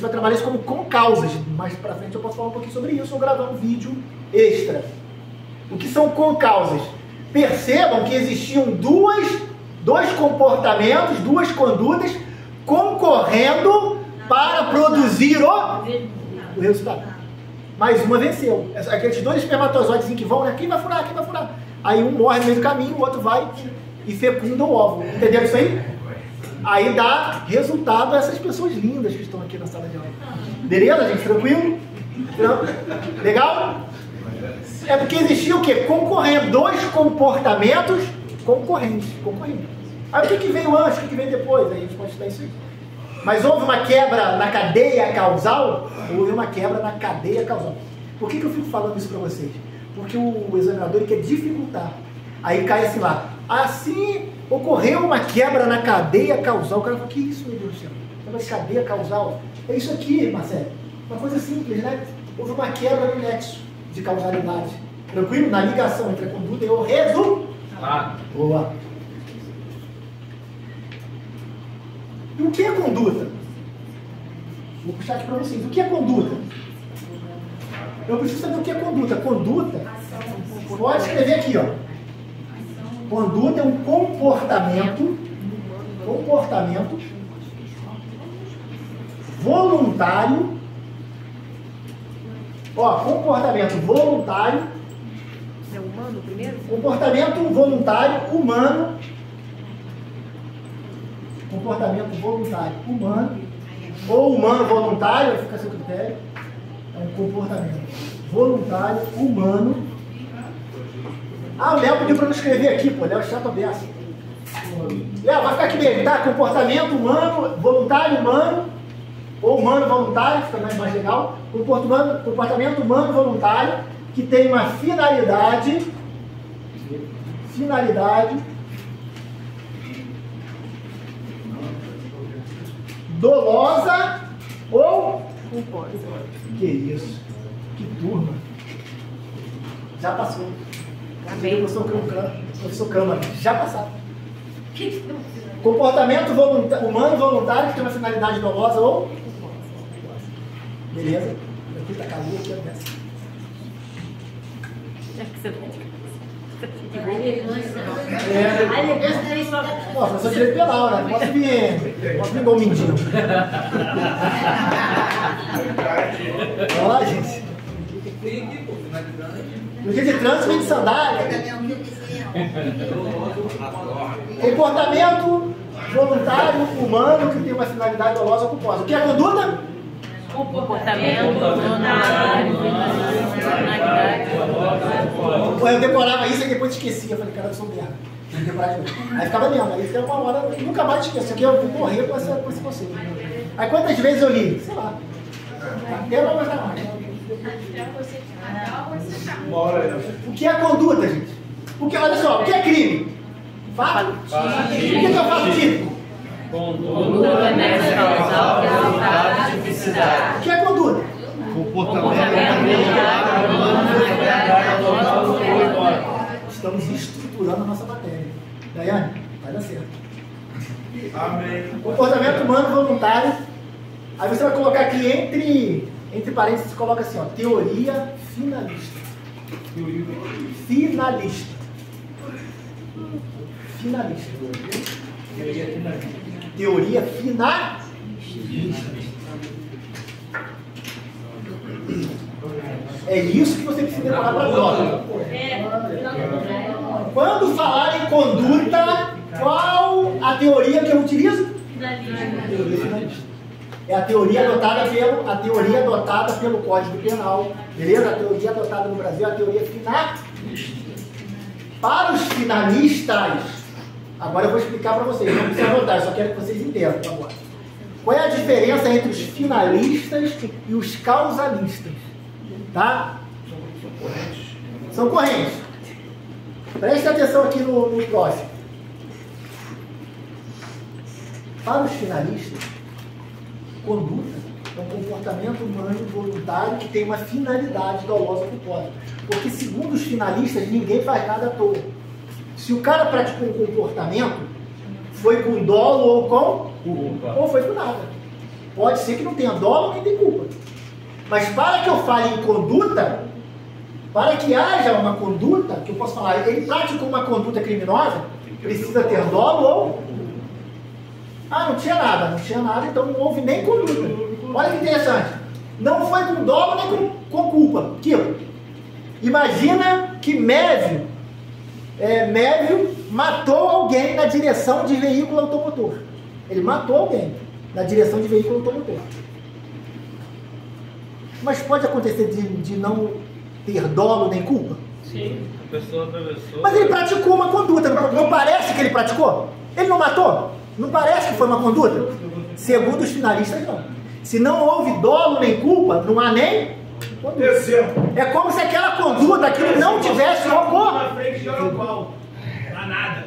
vai trabalhar isso como com causas. Mais pra frente eu posso falar um pouquinho sobre isso ou gravar um vídeo extra. O que são com causas? Percebam que existiam dois comportamentos, duas condutas concorrendo para produzir o resultado. Mas uma venceu. Aqueles dois espermatozoides que vão, né? Quem vai furar? Quem vai furar? Aí um morre no meio do caminho, o outro vai e fecunda o óvulo. Entenderam isso aí? Aí dá resultado a essas pessoas lindas que estão aqui na sala de aula. Beleza, gente? Tranquilo? Legal? É porque existia o quê? Concorrendo. Dois comportamentos concorrentes. Aí o que veio antes? O que veio depois? Aí a gente pode estudar isso aí. Mas houve uma quebra na cadeia causal? Houve uma quebra na cadeia causal. Por que eu fico falando isso para vocês? Porque o examinador ele quer dificultar. Aí cai assim lá. Assim ocorreu uma quebra na cadeia causal. O cara fala, que isso, meu Deus do céu? Cadeia causal? É isso aqui, Marcelo. Uma coisa simples, né? Houve uma quebra no nexo de causalidade. Tranquilo? Na ligação entre a conduta e o resultado. Boa. E o que é conduta? Vou puxar aqui para vocês. O que é conduta? Eu preciso saber o que é conduta. Conduta, pode escrever aqui, ó. Conduta é um comportamento voluntário. Ó, comportamento voluntário. É humano primeiro? Comportamento voluntário humano. Comportamento voluntário humano. Ou humano voluntário, fica a seu critério. É um comportamento voluntário humano. Ah, o Léo pediu para não escrever aqui, pô. Léo é chato aberto. Léo, vai ficar aqui mesmo, tá? Comportamento humano, voluntário humano. Ou humano voluntário, fica mais legal. Comportamento humano voluntário que tem uma finalidade dolosa ou culposa. Que isso? Que turma. Já passou. Professor Câmara. Já passaram. Comportamento humano voluntário que tem uma finalidade dolosa ou culposa. Beleza? Aqui tá calor, aqui Nossa, eu sou direito penal, né? Posso vir igual um mendigo. Vamos lá, gente. No dia de trânsito vem de sandália. Comportamento voluntário humano que tem uma finalidade dolosa ou culposa. O que é conduta? comportamento, eu decorava isso e depois esquecia. Eu falei, cara, eu sou merda. Aí ficava mesmo, aí ficava uma hora, nunca mais esqueço. Aqui eu vou morrer com esse conselho. Aí quantas vezes eu li? Sei lá. Até não gostar mais. O que é conduta, gente? Olha só, o que é crime? Fato? O que é o fato típico? Conduta causal, resultado de felicidade. O que é conduta? Estamos estruturando a nossa matéria. Daiane, vai dar certo. Amém. Comportamento humano voluntário. Aí você vai colocar aqui entre parênteses, você coloca assim, ó, teoria finalista. Finalista. Teoria finalista. É isso que você precisa decorar para a prova. Quando falar em conduta, qual a teoria que eu utilizo? Teoria finalista. É a teoria adotada pelo Código Penal. Beleza? A teoria adotada no Brasil é a teoria finalista. Para os finalistas, agora eu vou explicar para vocês, não precisa anotar, eu só quero que vocês entendam agora. Qual é a diferença entre os finalistas e os causalistas? Tá? São correntes. Preste atenção aqui no próximo. Para os finalistas, conduta é um comportamento humano voluntário que tem uma finalidade dolosa propósita. Porque, segundo os finalistas, ninguém faz nada à toa. Se o cara praticou um comportamento, foi com dolo ou com culpa, ou foi com nada. Pode ser que não tenha dolo nem tem culpa. Mas para que eu fale em conduta, para que haja uma conduta, que eu posso falar, ele praticou uma conduta criminosa, precisa ter dolo ou... Ah, não tinha nada, então não houve nem conduta. Olha que interessante. Não foi com dolo nem com culpa. Kiko, imagina que Mévio matou alguém na direção de veículo automotor. Ele matou alguém na direção de veículo automotor. Mas pode acontecer de não ter dolo nem culpa? Sim, a pessoa atravessou. Mas ele praticou uma conduta, não parece que ele praticou? Ele não matou? Não parece que foi uma conduta? Segundo os finalistas, não. Se não houve dolo nem culpa, não há nem conduta. É como se aquela conduta, aquilo não tivesse ocorrido. Na frente de Araucal. Nada.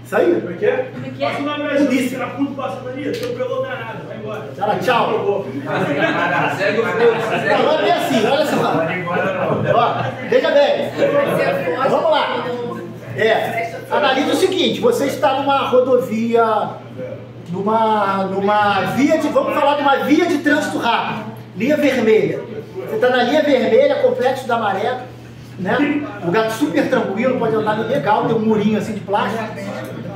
Isso aí? Como é que é? Passa uma vez, era puto passando ali, atropelou danado, vai embora. Tchau. Segue o fluxo. Não é bem assim, olha só. Ó, veja bem. Vamos lá. Analisa o seguinte, você está numa rodovia, numa via de, vamos falar de uma via de trânsito rápido, linha vermelha. Você está na linha vermelha, Complexo da Maré, né? Lugar super tranquilo, pode andar legal, tem um murinho assim de plástico,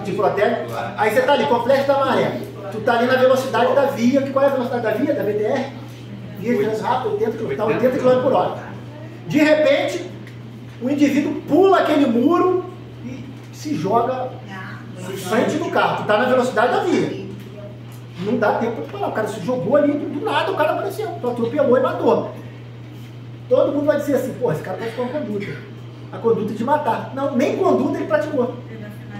te protege. Aí você está ali, Complexo da Maré. Tu está ali na velocidade da via, qual é a velocidade da via? Da VTR? Via de trânsito rápido, 80 km por hora. De repente, o indivíduo pula aquele muro e se joga na frente do carro. Tu está na velocidade da via. Não dá tempo de parar. O cara se jogou ali, do nada o cara apareceu. Tu atropelou e matou. Todo mundo vai dizer assim, pô, esse cara praticou uma conduta. A conduta de matar. Não, nem conduta ele praticou.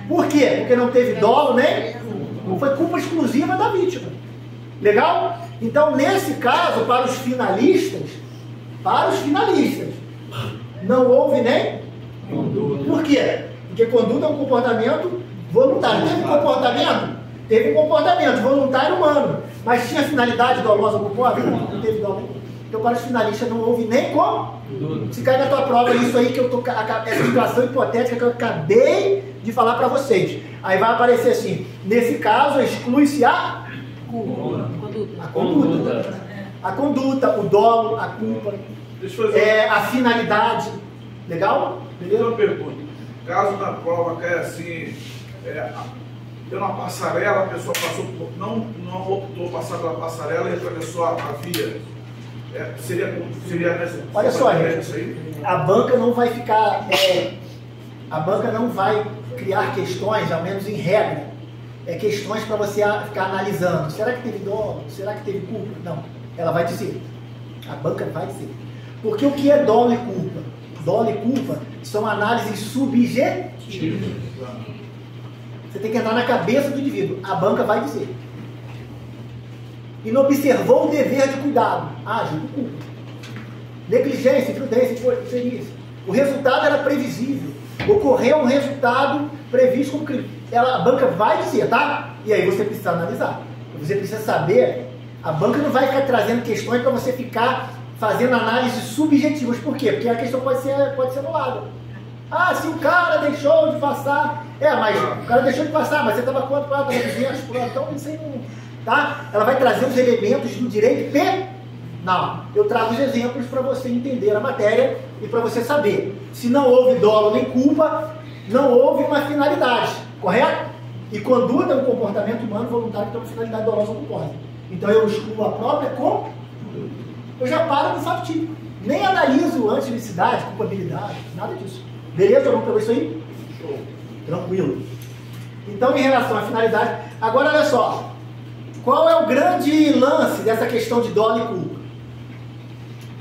Por quê? Porque não teve dolo, nem... Não foi culpa exclusiva da vítima. Legal? Então, nesse caso, para os finalistas, não houve nem conduta. Por quê? Porque conduta é um comportamento voluntário. Teve um comportamento voluntário humano, mas tinha finalidade dolosa ou culposa? Não teve dolo. Então, para os finalistas, não houve nem como. Se cair na tua prova isso aí, essa situação hipotética que eu acabei de falar para vocês. Aí vai aparecer assim, nesse caso, exclui-se a conduta, o dolo, a culpa, a finalidade. Legal? Beleza? Uma pergunta. Caso na prova caia assim, deu uma passarela, a pessoa passou não optou passar pela passarela e atravessou a via. Seria olha só, gente, a banca não vai ficar, a banca não vai criar questões, ao menos em regra, questões para você ficar analisando. Será que teve dolo? Será que teve culpa? Não. Ela vai dizer. A banca vai dizer. Porque o que é dolo e culpa? Dolo e culpa são análises subjetivas. Você tem que entrar na cabeça do indivíduo. A banca vai dizer. E não observou o dever de cuidado. Agiu com culpa. Negligência, imprudência, inferência. O resultado era previsível. Ocorreu um resultado previsto como crime. A banca vai dizer, tá? E aí você precisa analisar. Você precisa saber. A banca não vai ficar trazendo questões para você ficar fazendo análises subjetivas. Por quê? Porque a questão pode ser anulada. Ah, se o cara deixou de passar. Mas o cara deixou de passar, mas você estava quanto? 200 por ano. Então isso aí não. Tá? Ela vai trazer os elementos do direito penal. Eu trago os exemplos para você entender a matéria e para você saber. Se não houve dolo nem culpa, não houve uma finalidade. Correto? E conduta é um comportamento humano voluntário que tem uma finalidade dolosa ou culposa. Então eu excluo a própria conduta. Eu já paro no fato típico. Nem analiso antilicidade, culpabilidade, nada disso. Beleza? Vamos pegar isso aí? Show. Tranquilo. Então, em relação à finalidade, agora olha só. Qual é o grande lance dessa questão de dolo e culpa?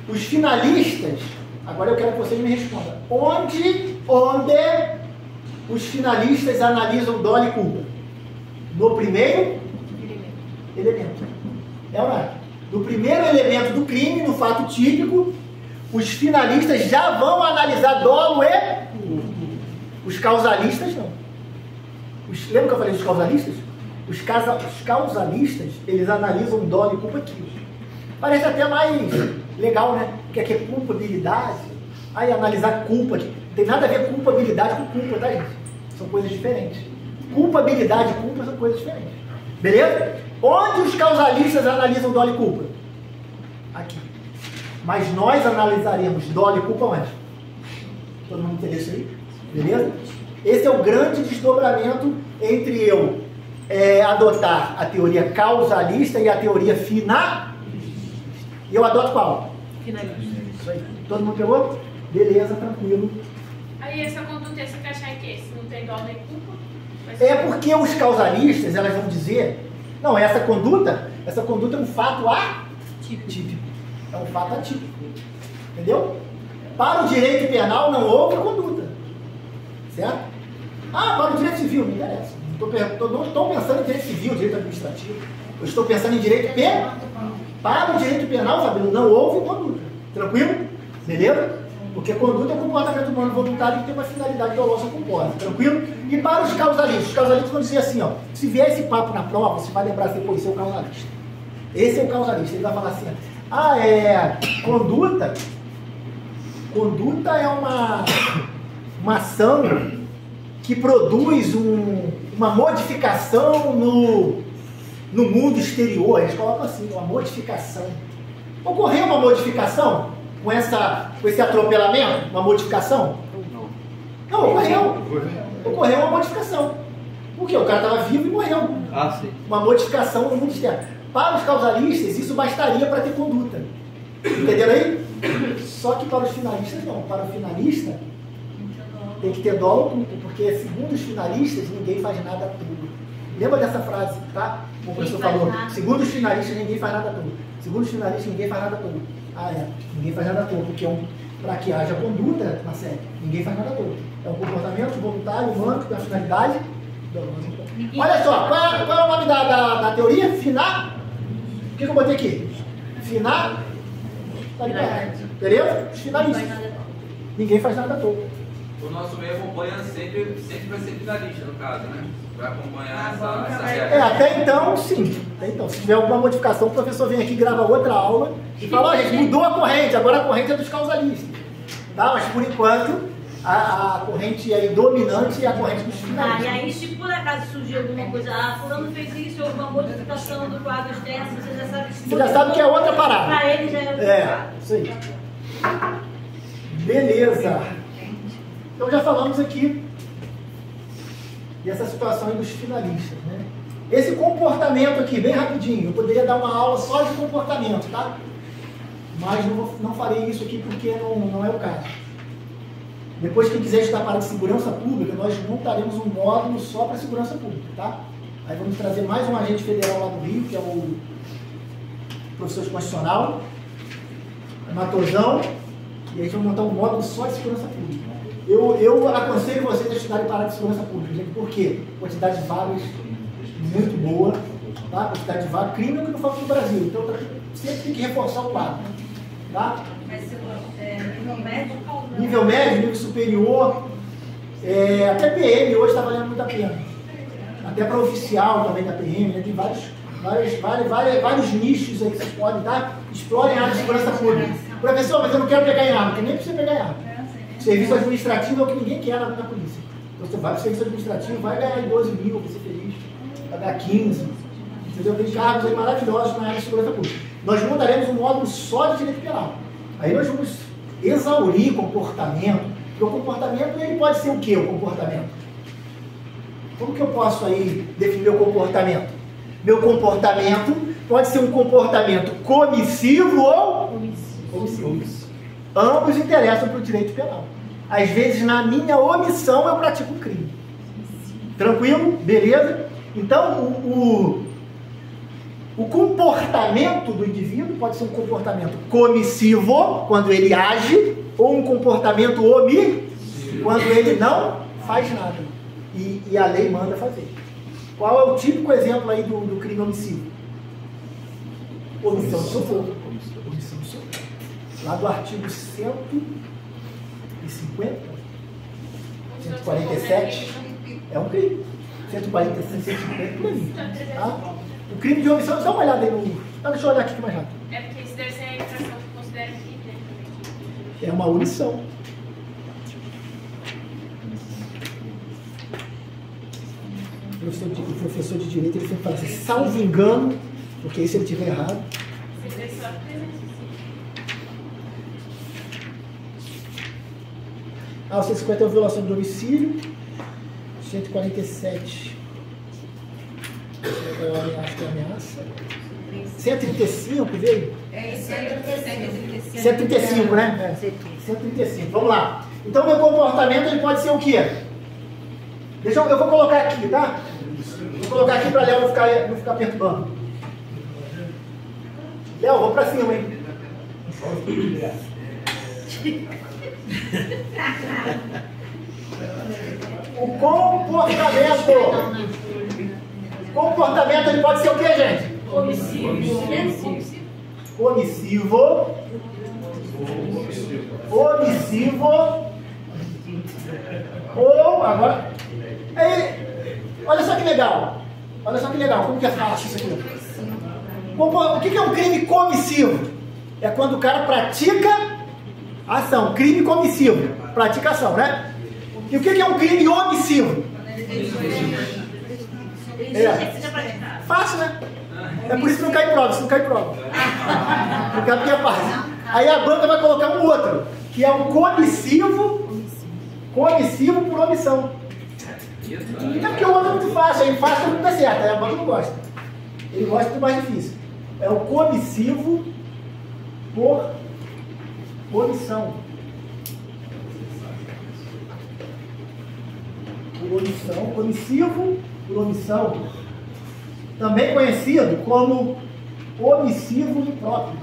Os finalistas, agora eu quero que vocês me respondam. Onde os finalistas analisam dolo e culpa? No primeiro elemento. É ou não é? No primeiro elemento do crime, no fato típico, os finalistas já vão analisar dolo e culpa. Os causalistas não. Lembra que eu falei dos causalistas? Os causalistas, eles analisam dolo e culpa aqui. Parece até mais legal, né? Porque aqui é culpabilidade. Aí analisar culpa aqui. Não tem nada a ver culpabilidade com culpa, tá, gente? São coisas diferentes. Culpabilidade e culpa são coisas diferentes. Beleza? Onde os causalistas analisam dolo e culpa? Aqui. Mas nós analisaremos dolo e culpa onde? Todo mundo entendeu isso aí? Beleza? Esse é o grande desdobramento entre eu adotar a teoria causalista e a teoria finalista. E eu adoto qual? Finalista. Isso aí. Todo mundo pegou? Beleza, tranquilo. Aí essa conduta se encaixar em quê? Se não tem dolo nem culpa? É porque os causalistas, elas vão dizer, não, essa conduta é um fato atípico. É um fato atípico. Entendeu? Para o direito penal não houve conduta. Certo? Para o direito civil, não interessa. Não estou pensando em direito civil, direito administrativo. Eu estou pensando em direito penal. Para o direito penal, Fabíola, não houve conduta. Tranquilo? Beleza? Porque conduta é um comportamento humano voluntário que tem uma finalidade dolosa ou culposa. Tranquilo? E para os causalistas vão dizer assim, ó, se vier esse papo na prova, você vai lembrar assim, pô, esse é o causalista. Esse é o causalista. Ele vai falar assim, conduta é uma ação que produz uma modificação no mundo exterior. Eles colocam assim, uma modificação. Ocorreu uma modificação com esse atropelamento? Uma modificação? Não, ocorreu. Ocorreu uma modificação. Por quê? O cara estava vivo e morreu. Sim. Uma modificação no mundo externo. Para os causalistas, isso bastaria para ter conduta. Entenderam aí? Só que para os finalistas, não. Para o finalista, tem que ter dolo ou culpa, porque segundo os finalistas, ninguém faz nada à toa. Lembra dessa frase, tá? Como o professor falou. Segundo os finalistas, ninguém faz nada à toa. Segundo os finalistas, ninguém faz nada à toa. Ninguém faz nada à toa, porque para que haja conduta na série, ninguém faz nada à toa. É um comportamento voluntário, humano, que tem a finalidade. Olha só, qual é o nome da teoria? Final. O que eu botei aqui? Final. Beleza? Os finalistas. Ninguém faz nada à toa. O nosso meio acompanha sempre vai ser finalista, no caso, né? Vai acompanhar essa regra. Até então, sim. Então, se tiver alguma modificação, o professor vem aqui, grava outra aula e fala, gente, mudou a corrente, agora a corrente é dos causalistas. Tá? Mas, por enquanto, a corrente aí dominante é a corrente dos finalistas. E aí, se por acaso surgir alguma coisa, fulano fez isso, houve uma modificação do quadro externo, você já sabe que... Você já sabe que é outra parada. Para ele já é outra parada. Isso aí. Beleza. Então já falamos aqui dessa situação aí dos finalistas, né? Esse comportamento aqui, bem rapidinho, eu poderia dar uma aula só de comportamento, tá? Mas não farei isso aqui porque não é o caso. Depois, quem quiser estudar para a segurança pública, nós montaremos um módulo só para segurança pública, tá? Aí vamos trazer mais um agente federal lá do Rio, que é o professor de constitucional, Matosão, e a gente vai montar um módulo só de segurança pública. Eu aconselho vocês a estudarem para a área de segurança pública, gente, por quê? Quantidade de vagas muito boa, tá? Quantidade de vagas, crime é o que não falta no Brasil, então sempre tem que reforçar o quadro, tá? Nível médio? Nível médio, nível superior, até PM hoje está valendo muito a pena. Até para oficial também da PM, né? Tem vários nichos aí que vocês podem dar. Explorem a área de segurança pública. Professor, mas eu não quero pegar em arma, porque nem precisa pegar em arma. Serviço administrativo é o que ninguém quer na polícia. Então você vai para o serviço administrativo, vai ganhar 12 mil, vai ser feliz, vai ganhar 15. Entendeu? Tem cargos aí maravilhosos na área de segurança pública. Nós montaremos um módulo só de direito penal. Aí nós vamos exaurir comportamento, porque o comportamento ele pode ser o quê, o comportamento? Como que eu posso aí definir meu comportamento? Meu comportamento pode ser um comportamento comissivo ou omissivo. Ambos interessam para o direito penal. Às vezes, na minha omissão, eu pratico um crime. Tranquilo? Beleza? Então, o comportamento do indivíduo pode ser um comportamento comissivo, quando ele age, ou um comportamento omissivo, quando ele não faz nada. E a lei manda fazer. Qual é o típico exemplo aí do crime omissivo? Omissão de socorro. Omissão de socorro. Lá do artigo 150, 147, é um crime. 146, 150, por aí. Tá? O crime de omissão, dá uma olhada aí no... deixa eu olhar aqui mais rápido. É porque isso deve ser a infração que considera crime. É uma omissão. O professor de direito ele sempre fala assim, salvo engano, porque se ele estiver errado. O 150 é a violação do domicílio. 147 acho que é ameaça. 135, veio? 135, né? 135, vamos lá. Então, meu comportamento ele pode ser o quê? Eu vou colocar aqui, tá? Vou colocar aqui para Léo não ficar perturbando. Léo, vou para cima, hein? O comportamento ele pode ser o quê, gente? Omissivo. Ou, agora... olha só que legal. Como que é fácil isso aqui? O que é um crime comissivo? É quando o cara pratica ação. Crime comissivo. Pratica ação, né? E o que é um crime omissivo? Fácil, né? É por isso que não cai prova. Porque a minha parte. Aí a banca vai colocar um outro, que é um comissivo por omissão. É porque o outro é muito fácil, aí fácil não dá certo, aí a banca não gosta. Ele gosta do mais difícil. É o comissivo por omissão. Comissivo por omissão. Também conhecido como omissivo impróprio.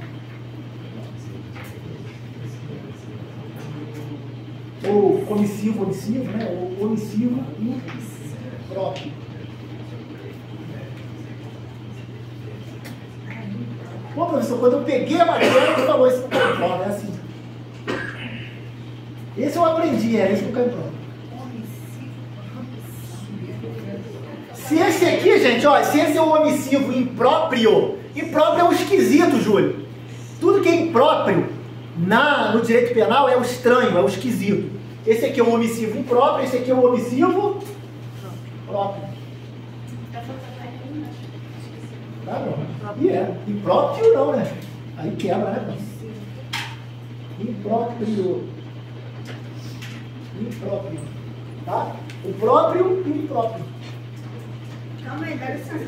Ou omissivo, né? Ou omissivo impróprio. Pô, professor, quando eu peguei a matéria, ele falou, esse não cai em prova, é assim. Esse eu aprendi, esse não cai em prova. Se esse aqui, gente, ó, se esse é o omissivo impróprio é o esquisito, Júlio. Tudo que é impróprio no direito penal é o estranho, é o esquisito. Esse aqui é o omissivo impróprio, esse aqui é o omissivo próprio. Tá bom. E impróprio não, né? Aí quebra, né? Impróprio. Tá? O próprio e o impróprio. Calma aí, dá licença.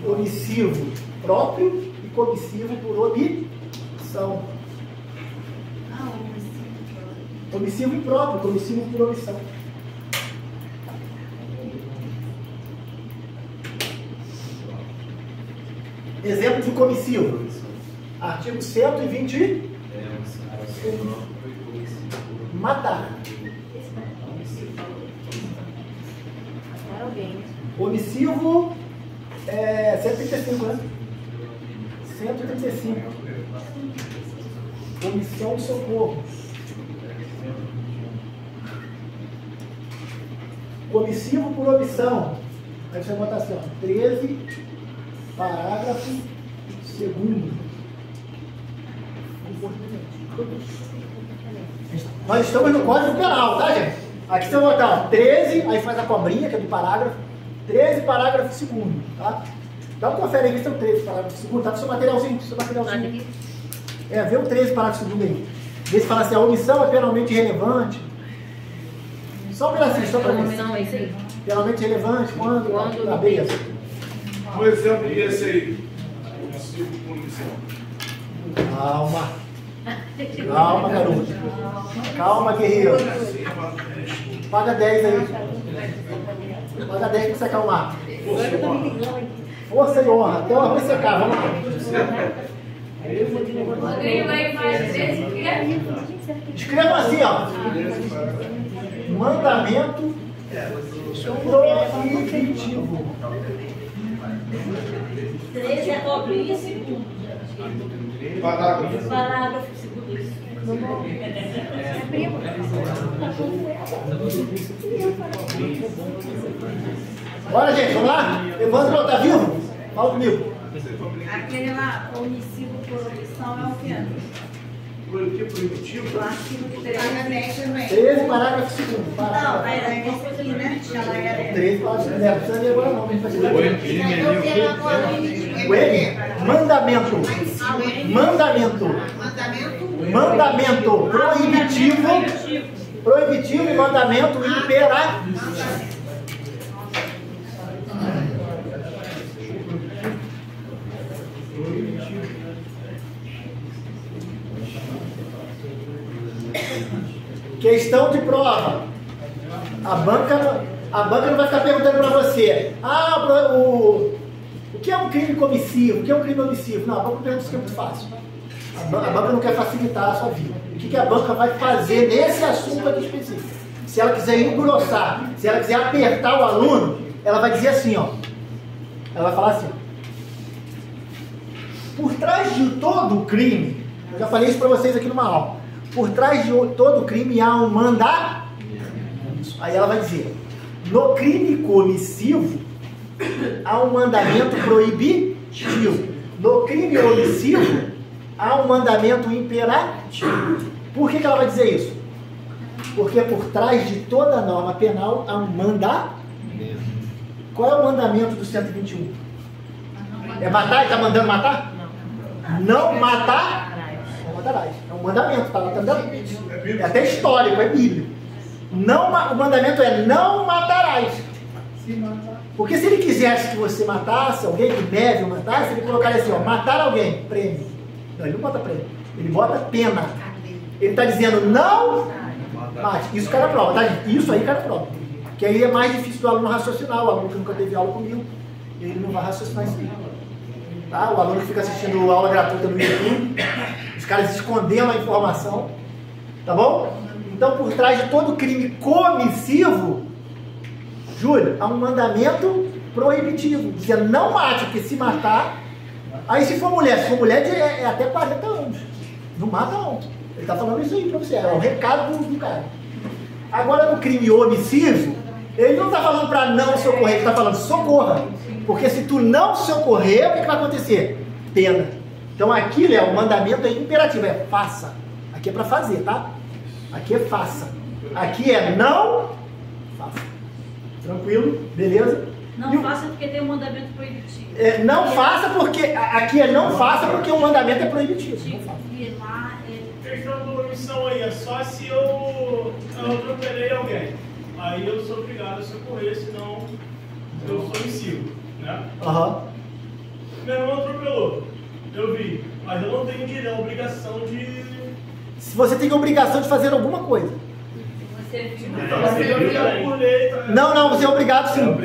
Omissivo próprio e comissivo por omissão. Omissivo impróprio, comissivo por omissão. Exemplo de comissivo. Artigo 120. Matar. Omissivo 135, né? 135. Omissão de socorro. Omissivo por omissão. Aí você vai botar assim, ó, 13, parágrafo 2º. Nós estamos no Código Penal, tá, gente? Aqui você vai botar, ó, 13, aí faz a cobrinha, que é do parágrafo. 13, parágrafo 2º, tá? Dá uma confere aí que são 13, parágrafo 2º, tá no seu materialzinho, vê o 13, parágrafo 2º aí. Vê se fala assim, a omissão é penalmente irrelevante. Só um pedacinho, só para mim. Penalmente relevante, quando? Na beleza. Um exemplo desse aí. Omissivo por omissão. Calma. Calma, garoto. Calma, guerreiro. Paga 10 aí. Paga 10 para você acalmar. Força e honra. Até a hora vai secar. Vamos lá. Rodrigo aí mais 13 que Escreva assim, ó. Mandamento proibitivo. 13 é cobrinha segundo. Parágrafo. Parágrafo segundo. Bora, gente, vamos lá? Evandro, tá vivo? Fala comigo. Aquele lá, omissivo por omissão é o quê? Proibitivo? O artigo 13. 13, parágrafo 2º. Não, era esse aqui, né? Já era. 13, parágrafo 2º. Não precisa ler agora não, mas fazer. O M, mandamento. Mandamento proibitivo e mandamento imperativo. Questão de prova. A banca não vai ficar perguntando para você, o que é um crime comissivo? O que é um crime omissivo? Não, a banca pergunta isso que é muito fácil. A banca não quer facilitar a sua vida. O que a banca vai fazer nesse assunto aqui específico? Se ela quiser engrossar, se ela quiser apertar o aluno, ela vai dizer assim, ó. Ela vai falar assim, ó. Por trás de todo crime, eu já falei isso para vocês aqui numa aula. Por trás de todo crime há um mandamento. Aí ela vai dizer, no crime comissivo há um mandamento proibitivo. No crime omissivo há um mandamento imperativo. Por que ela vai dizer isso? Porque por trás de toda norma penal há um mandamento. Qual é o mandamento do 121? É matar? Ele está mandando matar? Não matar. É um mandamento, tá lá também. É até histórico, é bíblico. Não, o mandamento é não matarás. Porque se ele quisesse que você matasse alguém, que deve matasse, ele colocaria assim, ó, matar alguém, prêmio. Não, ele não bota prêmio, ele bota pena. Ele está dizendo não mate. Isso cai na prova, tá? Isso aí cai na prova. Que aí é mais difícil do aluno raciocinar, o aluno que nunca teve aula comigo, ele não vai raciocinar isso aí. Tá? O aluno que fica assistindo aula gratuita no YouTube, os caras escondendo a informação, tá bom? Então, por trás de todo crime comissivo, Júlio, há um mandamento proibitivo, dizendo não mate, porque se matar, aí se for mulher é até 40 anos, não mata não. Ele está falando isso aí para você, é o recado do cara. Agora, no crime omissivo, ele não está falando para não socorrer, ele está falando socorra. Porque se tu não socorrer, o que vai acontecer? Pena. Então aqui, Léo, o mandamento é imperativo, é faça. Aqui é para fazer, tá? Aqui é faça. Aqui é não faça. Tranquilo? Beleza? Não faça porque tem um mandamento proibitivo. Não faça porque... Aqui é não faça porque o mandamento é proibitivo. Não faça. Questão da omissão aí, é só se eu atropelei alguém. Aí eu sou obrigado a socorrer, senão eu sou omissivo, né? Meu irmão atropelou, eu vi, mas eu não tenho direito, a obrigação de... Se você tem a obrigação de fazer alguma coisa. Não, você é obrigado sim.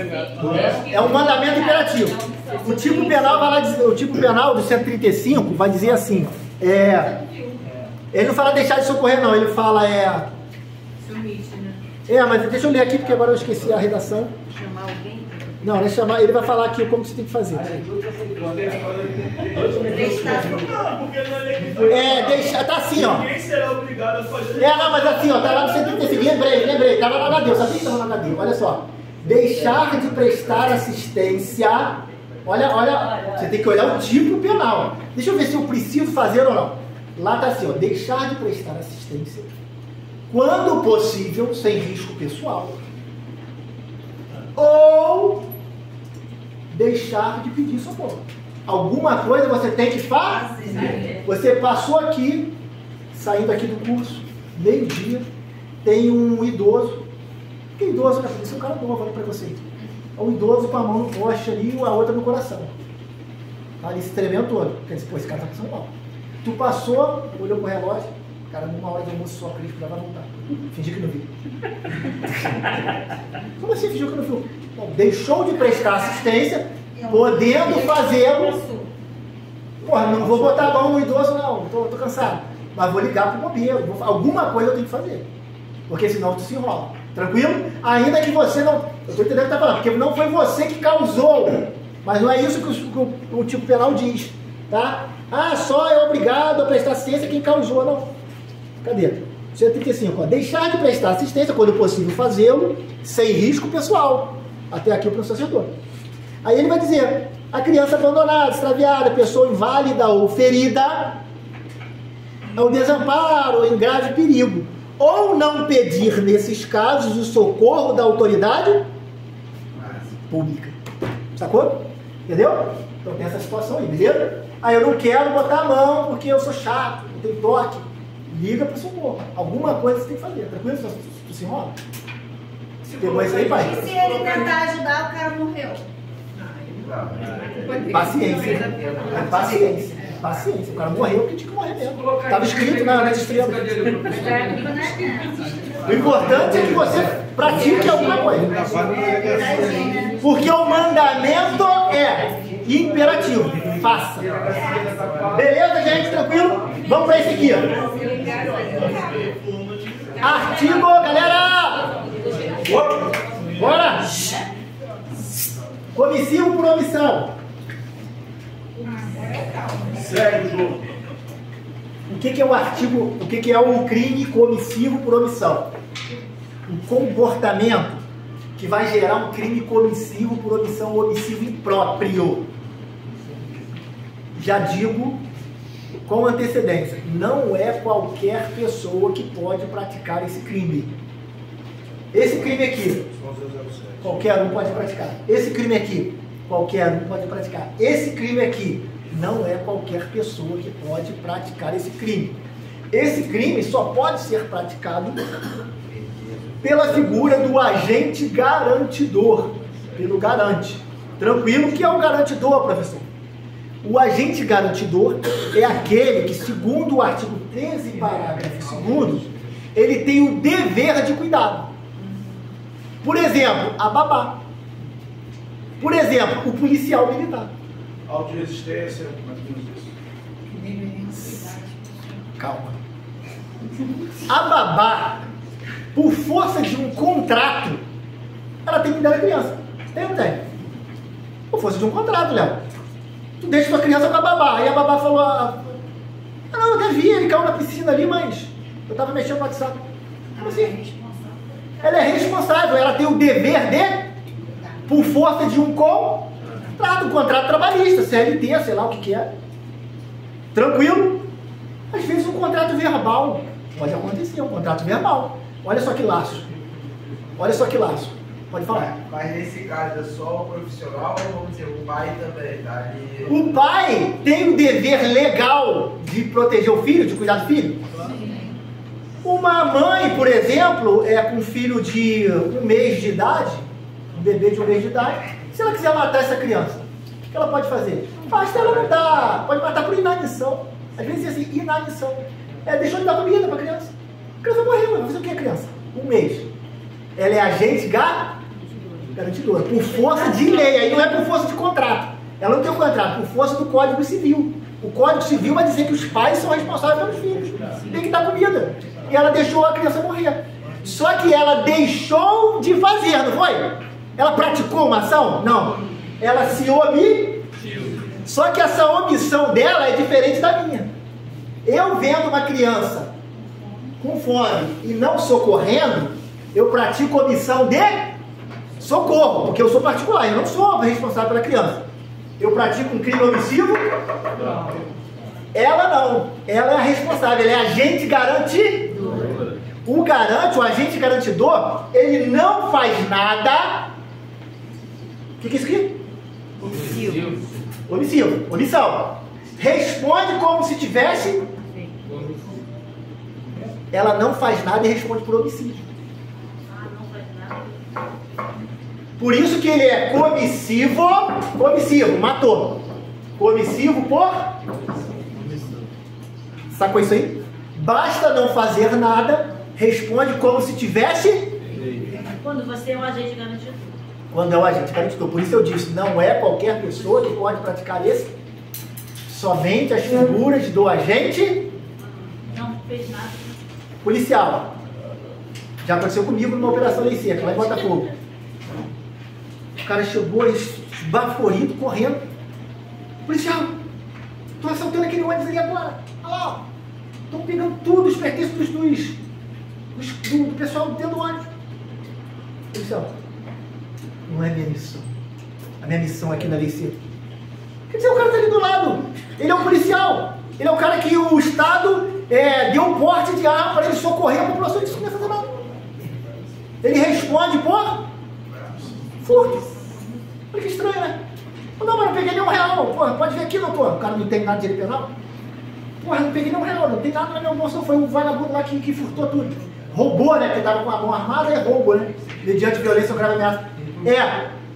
É um mandamento imperativo. O tipo penal vai lá dizer, o tipo penal do 135 vai dizer assim, ele não fala deixar de socorrer não, ele fala mas deixa eu ler aqui porque agora eu esqueci a redação. Chamar alguém? Não, ele chamar, ele vai falar aqui como você tem que fazer. Deixar, tá assim, ó. Ninguém será obrigado a fazer. Não, mas assim, ó, tá lá no 135, lembrei, tava lá na HD, eu sabia que tava na HD, olha só. Deixar de prestar assistência, olha, você tem que olhar o tipo penal. Deixa eu ver se eu preciso fazer ou não. Lá tá assim, ó, deixar de prestar assistência, quando possível, sem risco pessoal, ou deixar de pedir socorro. Alguma coisa você tem que fazer. Você passou aqui, saindo aqui do curso, meio-dia, tem um idoso. Que idoso, né? Esse é um cara novo, olha pra você. É um idoso com a mão no poste ali e a outra no coração. Tá ali se tremendo todo. Quer dizer, pô, esse cara tá passando mal. Tu passou, olhou pro relógio, cara, numa hora de almoço só, acredito que vai voltar. Fingir que não viu. Como assim fingiu que não viu? Bom, deixou de prestar assistência, podendo fazê-lo. Porra, não vou botar a mão no idoso, não, tô cansado. Mas vou ligar pro bombeiro, alguma coisa eu tenho que fazer. Porque senão tu se enrola. Tranquilo? Ainda que você não. Eu tô entendendo o que tá falando, porque não foi você que causou. Mas não é isso que o tipo penal diz. Tá? Só é obrigado a prestar assistência quem causou, não. Cadê? 135, ó. Deixar de prestar assistência, quando possível fazê-lo, sem risco pessoal. Até aqui o professor acertou. Aí ele vai dizer, a criança abandonada, extraviada, pessoa inválida ou ferida, ao desamparo ou em grave perigo, ou não pedir, nesses casos, o socorro da autoridade pública. Sacou? Entendeu? Então tem essa situação aí, beleza? Aí eu não quero botar a mão porque eu sou chato, não tenho toque. Liga para o socorro. Alguma coisa você tem que fazer. Tranquilo? Tu se enrola? Depois isso aí, pai. E se ele tentar ajudar, o cara morreu? Paciência. Paciência. O cara morreu porque tinha que morrer mesmo. Estava escrito nas estrelas. O importante é que você pratique alguma coisa. Porque o mandamento é imperativo. Faça. Beleza, gente? Tranquilo? Vamos para esse aqui. Artigo, galera! Bora! Comissivo por omissão. Segue o jogo. O que é o artigo? O que é o crime comissivo por omissão? Um comportamento que vai gerar um crime comissivo por omissão, omissivo impróprio. Já digo com antecedência, não é qualquer pessoa que pode praticar esse crime. Esse crime aqui, qualquer um pode praticar. Esse crime aqui, qualquer um pode praticar. Esse crime aqui, não é qualquer pessoa que pode praticar esse crime. Esse crime só pode ser praticado pela figura do agente garantidor, pelo garante. Tranquilo? O que é o garantidor, professor? O agente garantidor é aquele que, segundo o artigo 13, parágrafo 2º, ele tem o dever de cuidado. Por exemplo, a babá. Por exemplo, o policial militar. Autoresistência, mais ou menos isso. Calma. A babá, por força de um contrato, ela tem que cuidar da criança. Tem ou não tem? Por força de um contrato, Léo. Tu deixa tua criança com a babá. Aí a babá falou, não, eu até vi, ele caiu na piscina ali, mas eu tava mexendo no WhatsApp. Como assim? Ela é responsável, ela tem o dever de, por força de um contrato, um contrato trabalhista, CLT, sei lá o que é. Tranquilo? Às vezes um contrato verbal, pode acontecer, um contrato verbal. Olha só que laço. Olha só que laço. Pode falar. Mas nesse caso é só o profissional ou vamos dizer, o pai também tá ali? O pai tem o dever legal de proteger o filho, de cuidar do filho? Uma mãe, por exemplo, com um filho de 1 mês de idade, um bebê de 1 mês de idade, se ela quiser matar essa criança, o que ela pode fazer? Basta ela matar, pode matar por inanição. Às vezes é assim, inanição. Deixou de dar comida para a criança. A criança morreu, vai fazer o que a criança? 1 mês. Ela é agente garantidora, por força de lei, aí não é por força de contrato. Ela não tem um contrato, por força do Código Civil. O Código Civil vai dizer que os pais são responsáveis pelos filhos. Tem que dar comida. E ela deixou a criança morrer. Só que ela deixou de fazer, não foi? Ela praticou uma ação? Não. Ela se omitiu. Só que essa omissão dela é diferente da minha. Eu vendo uma criança com fome e não socorrendo, eu pratico omissão de socorro, porque eu sou particular, eu não sou responsável pela criança. Eu pratico um crime omissivo? Ela não. Ela é a responsável, ela é agente garantidor. O agente garantidor, ele não faz nada. O que é isso aqui? Omissão. Responde como se tivesse. Ela não faz nada e responde por homicídio. Por isso que ele é comissivo, matou. Comissivo por? Sacou isso aí? Basta não fazer nada, responde como se tivesse. Quando você é um agente garantidor. Quando é um agente garantidor. Por isso eu disse, não é qualquer pessoa que pode praticar esse. Somente as figuras do agente. Não fez nada. Policial. Já aconteceu comigo numa operação lei seca, lá em Botafogo. O cara chegou esbaforido, correndo. Policial, tô assaltando aquele ônibus ali agora. Olha lá, ó. Estão pegando tudo, os pertences do pessoal dentro do ônibus. Policial, não é minha missão. A minha missão aqui na lei seca. Quer dizer, o cara tá ali do lado. Ele é um policial. Ele é o cara que o Estado deu um porte de arma para ele socorrer a população e isso não vai fazer nada. Ele responde por furto. Olha que estranho, né? Não, mas não peguei nenhum real. Porra, pode ver aqui, doutor. O cara não tem nada de direito penal. Porra, não peguei nenhum real. Não tem nada na minha bolsa. Foi um vagabundo lá que furtou tudo. Roubou, né? Porque tava com a mão armada, é roubo, né? Mediante violência ou grave ameaça.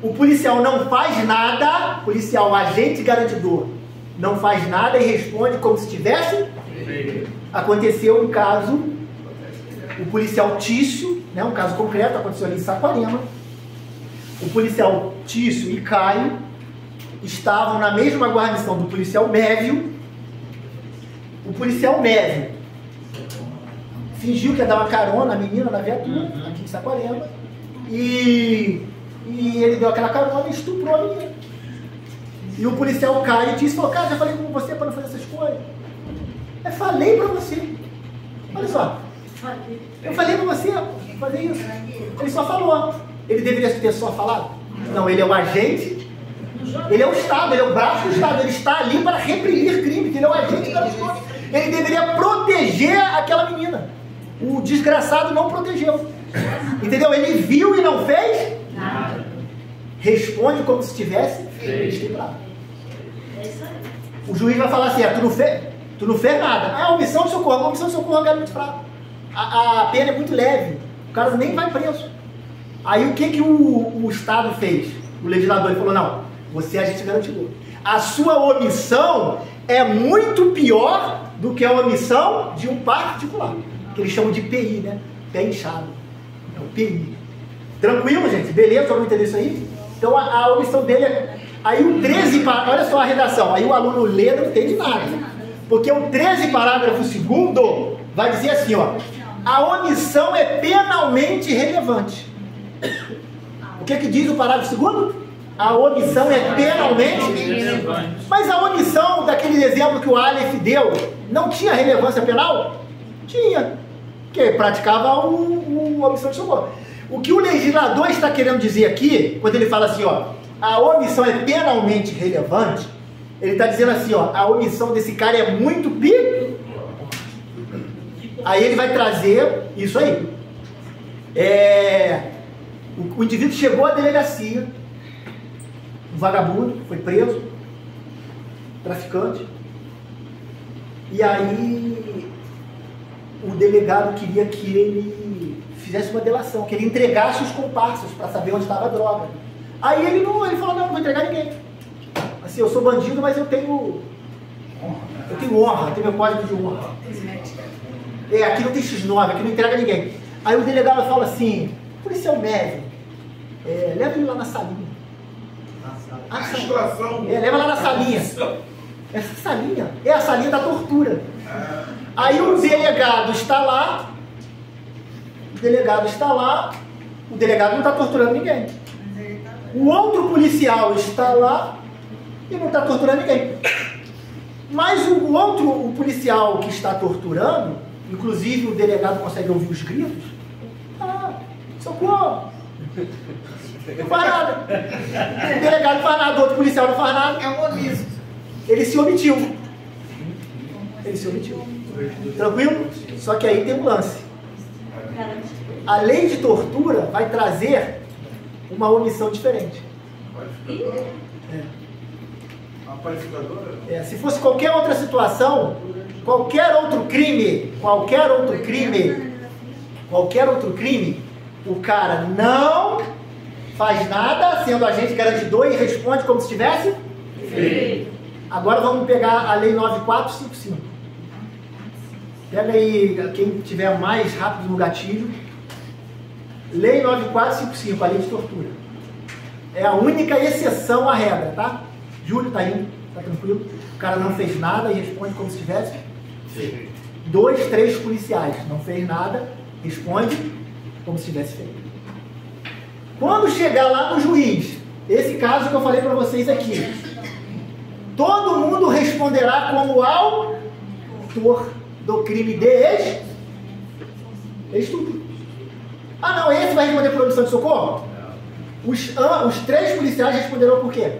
O policial não faz nada. Policial, agente garantidor, não faz nada e responde como se tivesse. Aconteceu um caso, o policial Tício, né? Um caso concreto, aconteceu ali em Saquarema. O policial Tício e Caio estavam na mesma guarnição do policial Mévio. O policial Mévio fingiu que ia dar uma carona à menina na viatura, aqui em Saquarema, e ele deu aquela carona e estuprou a menina. E o policial Caio disse, cara, já falei com você para não fazer essas coisas. Eu falei para você. Olha só. Eu falei para você fazer isso. Ele só falou. Ele deveria ter só falado? Não, ele é o agente. Ele é o Estado, ele é o braço do Estado. Ele está ali para reprimir crime, ele é o agente garantidor. Ele deveria proteger aquela menina. O desgraçado não protegeu. Entendeu? Ele viu e não fez nada. Responde como se tivesse estuprado. O juiz vai falar assim, tu não fez nada. A omissão de socorro. A omissão de socorro é muito fraco. A pena é muito leve. O cara nem vai preso. Aí o que o Estado fez? O legislador falou, não, você é agente garantidor. A sua omissão é muito pior do que a omissão de um particular. Que eles chamam de PI, né? Pé inchado. É o PI. Tranquilo, gente? Beleza? Vamos entender isso aí? Então a omissão dele é... Aí o 13, olha só a redação. Aí o aluno lê, não entende nada. Porque o 13, parágrafo 2º, vai dizer assim, ó. A omissão é penalmente relevante. O que diz o parágrafo 2º? A omissão é penalmente... Mas a omissão daquele exemplo que o Aleph deu, não tinha relevância penal? Tinha. Porque praticava a omissão de socorro. O que o legislador está querendo dizer aqui, quando ele fala assim, ó, a omissão é penalmente relevante, ele está dizendo assim, ó, a omissão desse cara é muito Aí ele vai trazer isso aí. O indivíduo chegou à delegacia, um vagabundo, foi preso, traficante, e aí o delegado queria que ele fizesse uma delação, que ele entregasse os comparsas para saber onde estava a droga. Aí ele falou, não vou entregar ninguém. Assim, eu sou bandido, mas eu tenho honra, tenho meu código de honra. Aqui não tem X9, aqui não entrega ninguém. Aí o delegado fala assim, policial médio, leva ele lá na salinha. Leva lá na salinha. Essa salinha é a salinha da tortura. Aí o delegado está lá, o delegado não está torturando ninguém. O outro policial está lá e não está torturando ninguém. Mas o policial que está torturando, inclusive o delegado consegue ouvir os gritos. Socorro! Não faz nada. O delegado não faz nada, o outro policial não faz nada. É um omisso. Ele se omitiu. Tranquilo? Só que aí tem um lance. A lei de tortura vai trazer uma omissão diferente. Se fosse qualquer outra situação, qualquer outro crime, o cara não faz nada, sendo agente garantidor e responde como se tivesse feito. Agora vamos pegar a lei 9455. Pega aí quem tiver mais rápido no gatilho. Lei 9455, a lei de tortura. É a única exceção à regra, tá? Júlio tá indo, tá tranquilo. O cara não fez nada e responde como se tivesse feito. 2, 3 policiais, não fez nada, responde como se tivesse feito. Quando chegar lá no juiz, esse caso que eu falei para vocês aqui, todo mundo responderá como autor do crime de estupro. Não, esse vai responder por omissão de socorro? Os 3 policiais responderão por quê?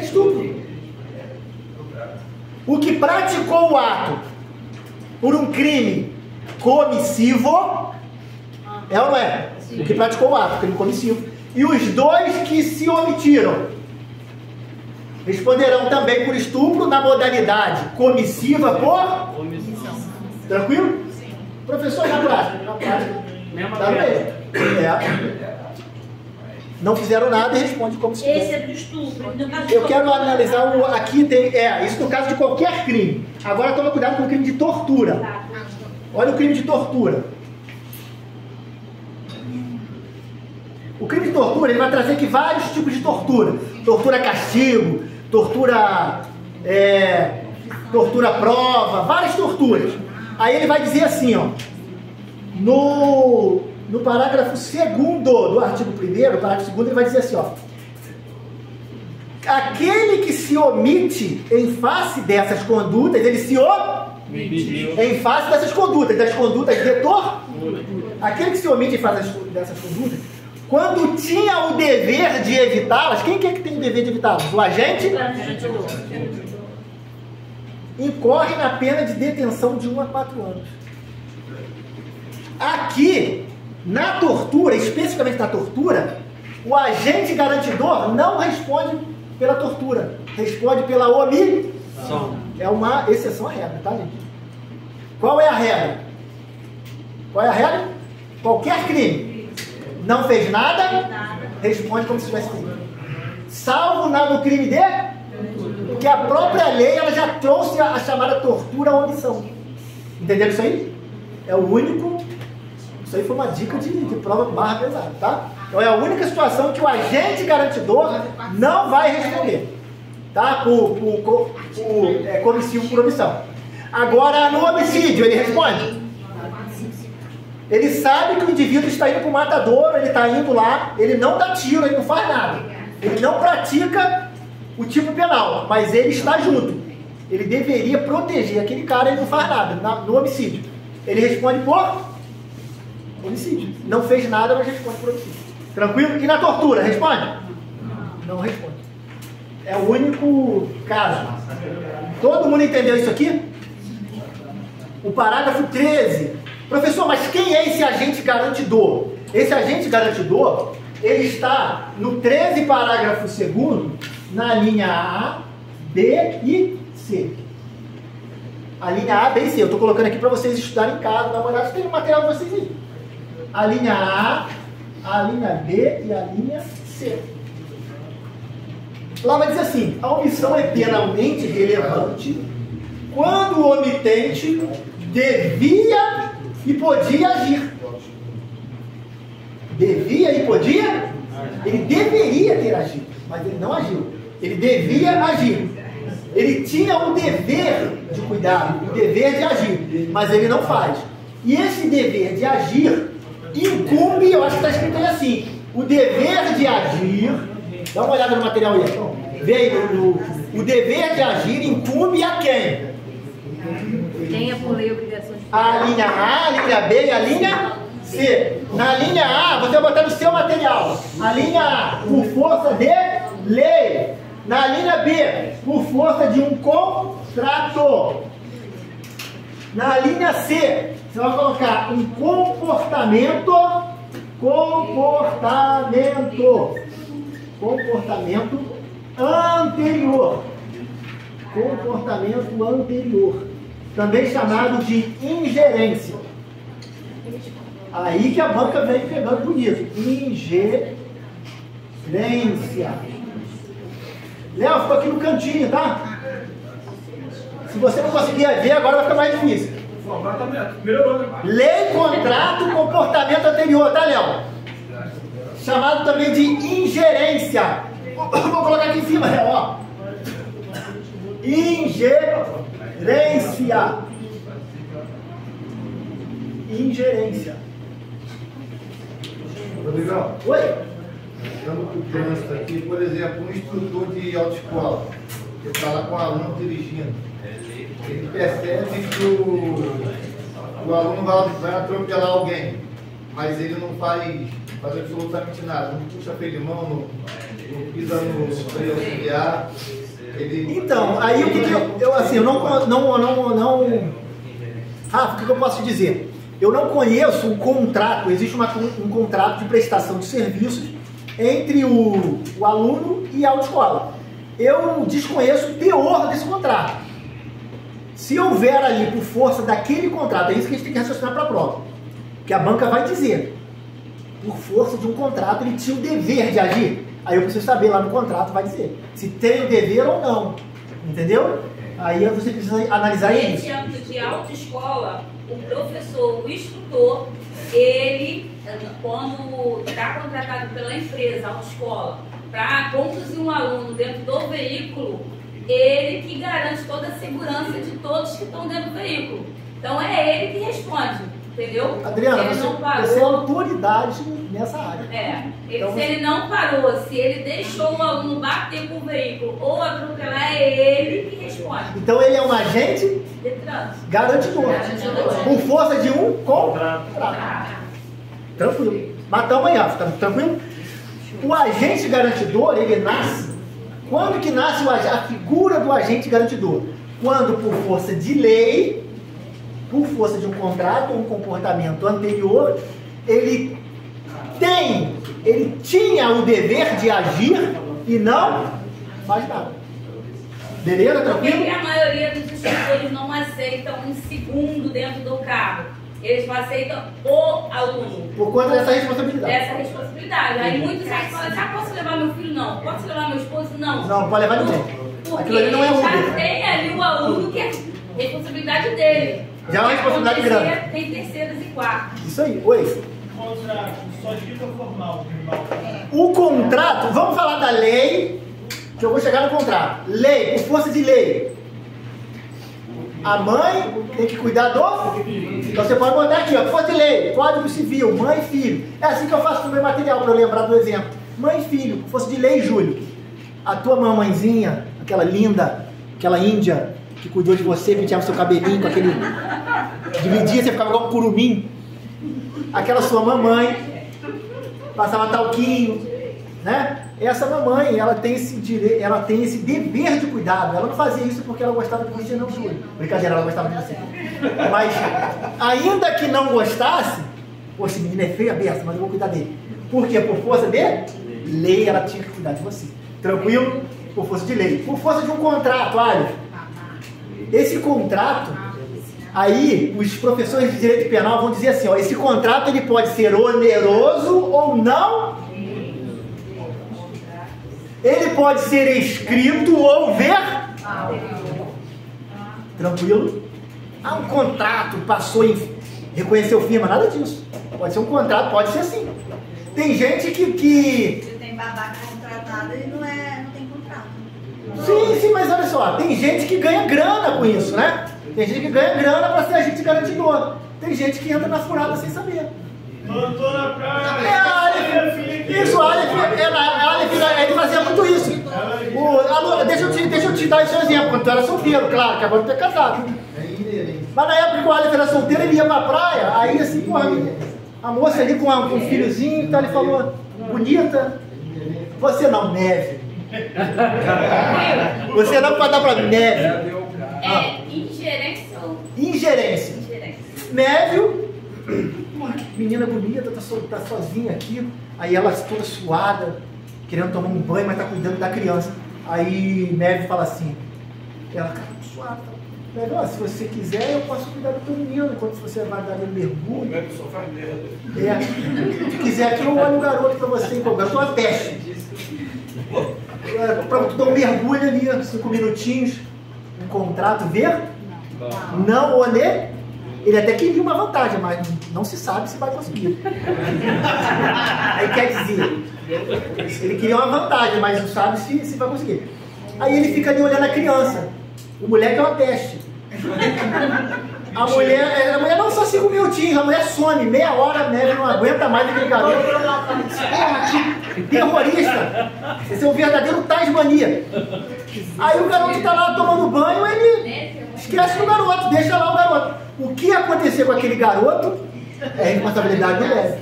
Estupro. O que praticou o ato por um crime comissivo, é ou não é? O que praticou o ato, crime comissivo. E os 2 que se omitiram responderão também por estupro na modalidade comissiva por omissão. Tranquilo? Sim. Professor, na prática. Tá mesmo. Não fizeram nada e responde como se fosse. Esse é do estupro. Eu quero analisar aqui tem isso no caso de qualquer crime. Agora toma cuidado com o crime de tortura. Olha o crime de tortura. O crime de tortura, ele vai trazer aqui vários tipos de tortura. Tortura castigo, tortura prova, várias torturas. Aí ele vai dizer assim, ó, no parágrafo 2º do artigo 1º, parágrafo 2º, ele vai dizer assim, ó, aquele que se omite em face dessas condutas, ele se omite em face dessas condutas, das condutas de tortura. Aquele que se omite em face dessas condutas, quando tinha o dever de evitá-las, quem é que tem o dever de evitá-las? O agente? Incorre na pena de detenção de 1 a 4 anos. Aqui, na tortura, especificamente na tortura, o agente garantidor não responde pela tortura, responde pela omissão. É uma exceção à regra, tá, gente? Qual é a regra? Qualquer crime. Não fez nada, responde como se tivesse feito. Salvo no crime porque a própria lei ela já trouxe a chamada tortura à omissão. Entenderam isso aí? É o único. Isso aí foi uma dica de prova barra pesada, tá? Então é a única situação que o agente garantidor não vai responder, tá? Por comissivo por omissão. Agora no homicídio ele responde. Ele sabe que o indivíduo está indo para o matadouro, ele está indo lá, ele não dá tiro, ele não faz nada. Ele não pratica o tipo penal, mas ele está junto. Ele deveria proteger aquele cara, ele não faz nada. No homicídio, ele responde por homicídio. Não fez nada, mas responde por homicídio. Tranquilo? E na tortura, responde? Não responde. É o único caso. Todo mundo entendeu isso aqui? O parágrafo 13. Professor, mas quem é esse agente garantidor? Esse agente garantidor, ele está no 13, parágrafo 2º, na linha A, B e C. A linha A, B e C. Eu estou colocando aqui para vocês estudarem em casa, dar uma olhada, tem um material de vocês aí. A linha A linha B e a linha C. Lá vai dizer assim, a omissão é penalmente relevante quando o omitente devia e podia agir. Devia e podia? Ele deveria ter agido, mas ele não agiu. Ele devia agir. Ele tinha o dever de cuidar, o dever de agir, mas ele não faz. E esse dever de agir incumbe, eu acho que está escrito aí assim, o dever de agir, dá uma olhada no material aí, vê aí, o dever de agir incumbe a quem? Tenha por lei obrigações. A linha A, a linha B e a linha C. Na linha A, você vai botar no seu material, a linha A, por força de lei. Na linha B, por força de um contrato. Na linha C, você vai colocar um comportamento anterior. Comportamento anterior. Também chamado de ingerência. Aí que a banca vem pegando bonito. Ingerência. Léo, ficou aqui no cantinho, tá? Se você não conseguir ver, agora vai ficar mais difícil. Lei, contrato, comportamento anterior, tá, Léo? Chamado também de ingerência. Vou colocar aqui em cima, Léo, ó. Ingerência. Ingerência. Rodrigão. Oi? Estamos com o trânsito aqui, por exemplo, um instrutor de autoescola, que está lá com o aluno dirigindo. Ele percebe que o aluno vai atropelar alguém, mas ele não faz absolutamente nada, não puxa freio de mão, não pisa no freio auxiliar. Então, aí o que eu assim, eu não Rafa, o que eu posso te dizer? Eu não conheço um contrato, existe um contrato de prestação de serviços entre o aluno e a autoescola. Eu desconheço o teor desse contrato. Se houver ali, por força daquele contrato, é isso que a gente tem que raciocinar para a prova. Que a banca vai dizer. Por força de um contrato, ele tinha o dever de agir. Aí eu preciso saber lá no contrato, vai dizer. Se tem o dever ou não. Entendeu? Aí você precisa analisar isso. Nesse âmbito de autoescola, o professor, o instrutor, ele, quando está contratado pela empresa, autoescola, para conduzir um aluno dentro do veículo, ele que garante toda a segurança de todos que estão dentro do veículo. Então é ele que responde, entendeu? Adriana, você é autoridade nessa área. Então, se ele não parou, se ele deixou o aluno bater com o veículo ou atropelar, é ele que responde. Então ele é um agente de trânsito. Garantidor. Com força de um contrato. Tranquilo. Matar amanhã, tá tranquilo? O agente garantidor, ele nasce. Quando que nasce a figura do agente garantidor? Quando, por força de lei, por força de um contrato ou um comportamento anterior, ele tinha o dever de agir e não faz nada. Beleza? Tranquilo? Por que a maioria dos instrutores não aceitam um segundo dentro do carro? Eles não aceitam o aluno. Por conta dessa responsabilidade. Aí muitos falam assim, posso levar meu filho? Não. Posso levar meu esposo? Não. Não pode levar ninguém. Aquilo ali não é Uber. Já tem ali o aluno que é responsabilidade dele. Já é uma responsabilidade grande. Tem terceiros e quartos. Isso aí. Oi. Contrato, só dica formal. O contrato, vamos falar da lei, que eu vou chegar no contrato. Lei, por força de lei. A mãe tem que cuidar do... Então você pode botar aqui, ó, por força de lei, Código Civil, mãe e filho. É assim que eu faço no meu material, para eu lembrar do exemplo. Mãe e filho, por força de lei, Júlio. A tua mamãezinha, aquela linda, aquela índia, que cuidou de você, penteava seu cabelinho com aquele... Dividia, você ficava igual um curumim. Aquela sua mamãe, passava talquinho, né? Essa mamãe, ela tem esse direito, ela tem esse dever de cuidado. Ela não fazia isso porque ela gostava de você, não, Júlio. Brincadeira, ela gostava de você. Mas, ainda que não gostasse, pô, esse menino é feio, aberto, mas eu vou cuidar dele. Por quê? Por força de lei, ela tinha que cuidar de você. Tranquilo? Por força de lei. Por força de um contrato, olha. Esse contrato, aí os professores de direito penal vão dizer assim, ó, esse contrato ele pode ser oneroso ou não. Ele pode ser escrito ou verbal. Tranquilo? Um contrato passou em reconheceu firma, nada disso. Pode ser um contrato, pode ser assim. Tem gente que... Se tem babaca contratado e não tem contrato. Sim, mas olha só, tem gente que ganha grana com isso, né? Tem gente que ganha grana para ser agente garantidor. Tem gente que entra na furada sem saber. Tô na praia. Isso, a Aleph, ele fazia muito isso. Deixa eu te dar esse exemplo, quando tu era solteiro, claro, que agora tu é casado. Mas na época que o Aleph era solteiro, ele ia pra praia, aí assim, porra, a moça ali com um filhozinho, então ele falou, bonita, você não, Neve. Você não pode dar pra mim, Neve. É ingerência ou... Ingerência. Neve, menina bonita, tá sozinha aqui, aí ela toda suada, querendo tomar um banho, mas tá cuidando da criança. Aí Neve fala assim, ela tá suada, Neve, ó, se você quiser, eu posso cuidar do teu menino, enquanto você vai dar um mergulho. Se quiser aqui, eu olho o garoto pra você, o garoto é uma peste. Pra tu dar um mergulho ali, 5 minutinhos, um contrato verde, não olhei. Ele até queria uma vantagem, mas não se sabe se vai conseguir. Aí quer dizer, ele queria uma vantagem, mas não sabe se vai conseguir. Aí ele fica ali olhando a criança. O moleque é uma peste. A mulher não só 5 minutinhos, a mulher some, meia hora, a Neve não aguenta mais aquele garoto. Que terrorista! Esse é o verdadeiro Tasmania. Aí o garoto tá lá tomando banho, ele esquece do garoto, deixa lá o garoto. O que acontecer com aquele garoto é responsabilidade do Neve.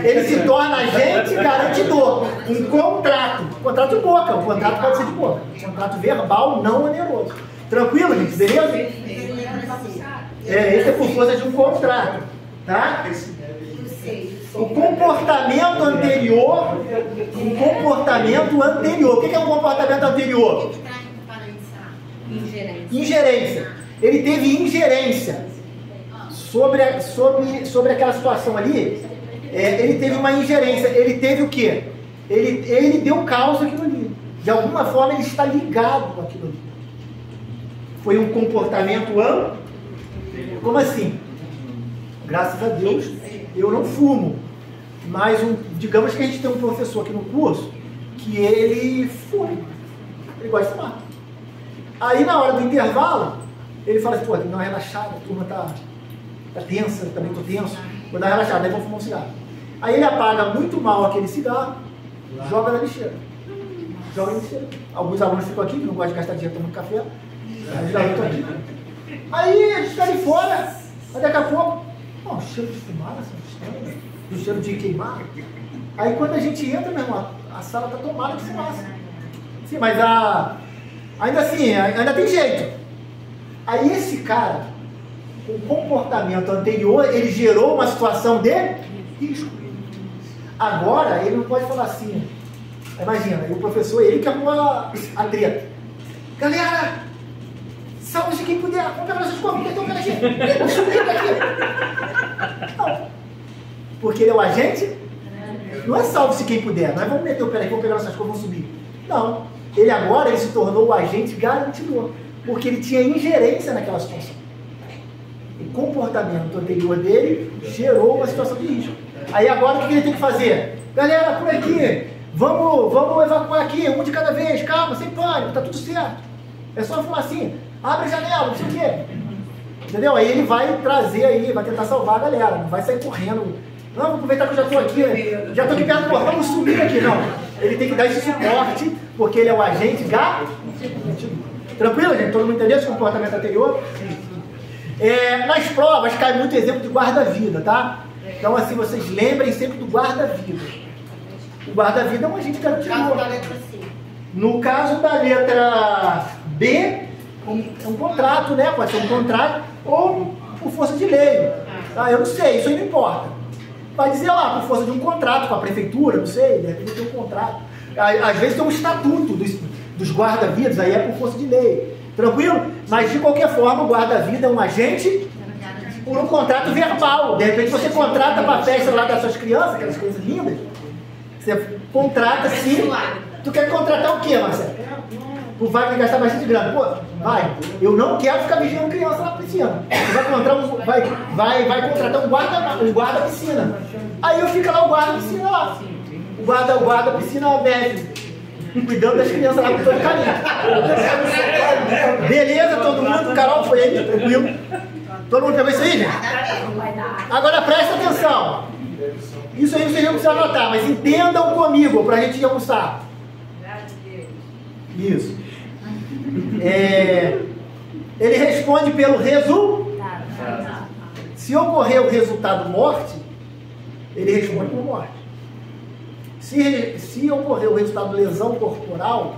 Ele se torna agente garantidor. Um contrato. Contrato de boca. O contrato pode ser de boca. Contrato verbal não oneroso. Tranquilo, gente? Beleza? Esse é por força de um contrato. Tá? O comportamento anterior. O comportamento anterior. O que é um comportamento anterior? Ingerência. Ele teve ingerência sobre aquela situação ali. Ele teve uma ingerência. Ele teve o quê? Ele deu causa àquilo ali. De alguma forma ele está ligado com aquilo ali. Foi um comportamento amplo. Como assim? Graças a Deus eu não fumo. Mas digamos que a gente tem um professor aqui no curso que ele fuma. Ele gosta de fumar. Aí na hora do intervalo, ele fala assim, pô, tem que dar uma relaxada, a turma tá tensa, eu também tô tenso, vou dar uma relaxada, aí vou fumar um cigarro. Aí ele apaga muito mal aquele cigarro, joga na lixeira. Joga na lixeira. Alguns alunos ficam aqui, que não gostam de gastar dinheiro tomando café. Aí a gente tá ali fora, mas daqui a pouco, um cheiro de fumaça, um cheiro de queimar. Aí quando a gente entra, meu irmão, a sala tá tomada de fumaça. Sim, mas ainda assim, ainda tem jeito. Aí esse cara, com o comportamento anterior, ele gerou uma situação de risco. Agora, ele não pode falar assim. Imagina, o professor, ele que arrumou a treta. Galera, salve-se quem puder, vamos pegar nossas coisas, vamos pegar aqui, vamos subir daqui. Não. Porque ele é o agente? Não é salve-se quem puder, não é vamos meter o pé aqui, vamos pegar nossas coisas, vamos subir. Não. Ele se tornou o agente garantidor, porque ele tinha ingerência naquela situação. O comportamento anterior dele gerou uma situação de risco. Aí agora o que ele tem que fazer? Galera, por aqui, vamos evacuar aqui, um de cada vez, calma, sem pânico, tá tudo certo. É só fumar assim, abre a janela, não sei o quê. Entendeu? Aí ele vai trazer aí, vai tentar salvar a galera, não vai sair correndo. Não, vou aproveitar que eu já estou aqui perto do portão, vamos subir aqui, não. Ele tem que dar esse suporte, porque ele é o agente garantidor. Tranquilo, gente? Todo mundo entendeu esse comportamento anterior? Nas provas cai muito exemplo de guarda-vida, tá? Então, assim, vocês lembrem sempre do guarda-vida. O guarda-vida é um agente garantidor. No caso da letra B, é um contrato, né? Pode ser um contrato ou por força de lei. Tá? Eu não sei, isso aí não importa. Vai dizer lá, por força de um contrato com a prefeitura, não sei, deve ter um contrato. Às vezes tem um estatuto dos guarda-vidas, aí é por força de lei. Tranquilo? Mas de qualquer forma, o guarda-vida é um agente por um contrato verbal. De repente você contrata para a festa lá das suas crianças, aquelas coisas lindas. Você contrata assim. Tu quer contratar o quê, Marcelo? O Wagner gastar bastante grana. Pô, vai, eu não quero ficar vigiando criança na piscina. Você vai contratar um guarda piscina. Aí eu fico lá, o guarda piscina lá. O guarda piscina bebe, cuidando das crianças lá com todo carinho. Beleza, todo mundo? Carol, foi ele, tranquilo. Todo mundo pegou isso aí, gente? Agora presta atenção. Isso aí vocês não precisam anotar, mas entendam comigo pra gente ir almoçar. Isso. Ele responde pelo resultado. Se ocorrer o resultado morte, ele responde por morte. Se ocorrer o resultado lesão corporal,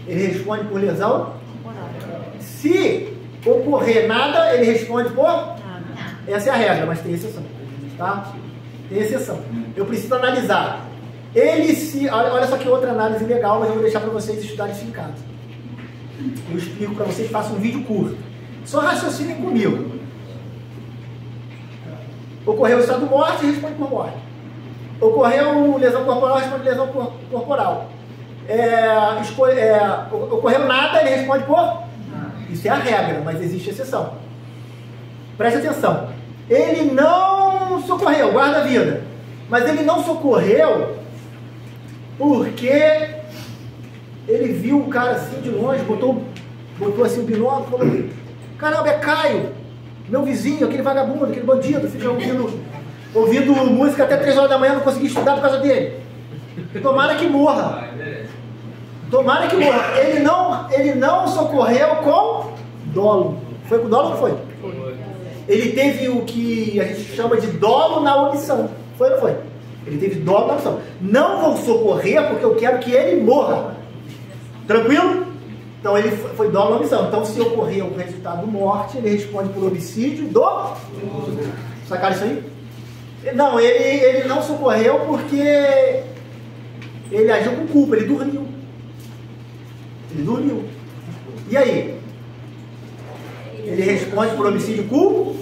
ele responde por lesão corporal. Se ocorrer nada, ele responde por nada. Essa é a regra, mas tem exceção. Tá? Tem exceção. Eu preciso analisar. Olha só que outra análise legal, mas eu vou deixar para vocês estudarem isso em casa. Eu explico para vocês, faço um vídeo curto. Só raciocinem comigo. Ocorreu o estado de morte, responde por morte. Ocorreu lesão corporal, responde lesão corporal. Ocorreu nada, ele responde por... Isso é a regra, mas existe exceção. Preste atenção. Ele não socorreu, guarda a vida. Mas ele não socorreu porque ele viu o cara assim de longe, botou assim o binóculo e falou: caramba, é Caio, meu vizinho, aquele vagabundo, aquele bandido, fica ouvindo música até 3 horas da manhã, não consegui estudar por causa dele. Tomara que morra. Tomara que morra. Ele não socorreu com dolo. Foi com dolo ou não foi? Ele teve o que a gente chama de dolo na omissão. Foi ou não foi? Ele teve dolo na omissão. Não vou socorrer porque eu quero que ele morra. Tranquilo? Então ele foi dolo na omissão. Então se ocorrer o resultado morte, ele responde por homicídio do... Sacaram isso aí? Não, ele não socorreu porque ele agiu com culpa, ele dormiu. Ele dormiu. E aí? Ele responde por homicídio culposo.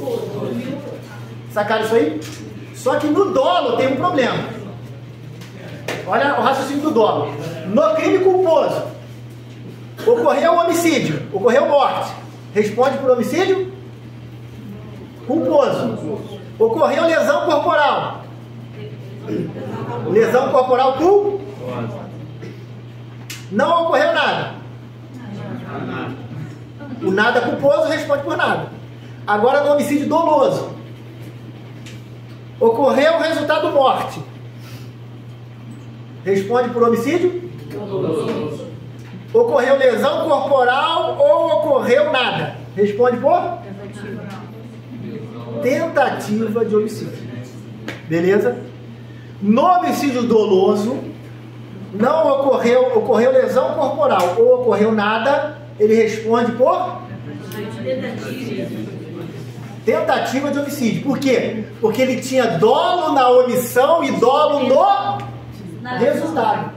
Sacaram isso aí? Só que no dolo tem um problema. Olha o raciocínio do dolo. No crime culposo, ocorreu homicídio, ocorreu morte. Responde por homicídio culposo. Ocorreu lesão corporal. Lesão corporal culposa. Não ocorreu nada. O nada culposo responde por nada. Agora no homicídio doloso, ocorreu o resultado morte. Responde por homicídio doloso. Ocorreu lesão corporal ou ocorreu nada? Responde por tentativa de homicídio. Beleza? No homicídio doloso, não ocorreu lesão corporal ou ocorreu nada, ele responde por tentativa de homicídio. Por quê? Porque ele tinha dolo na omissão e dolo no resultado.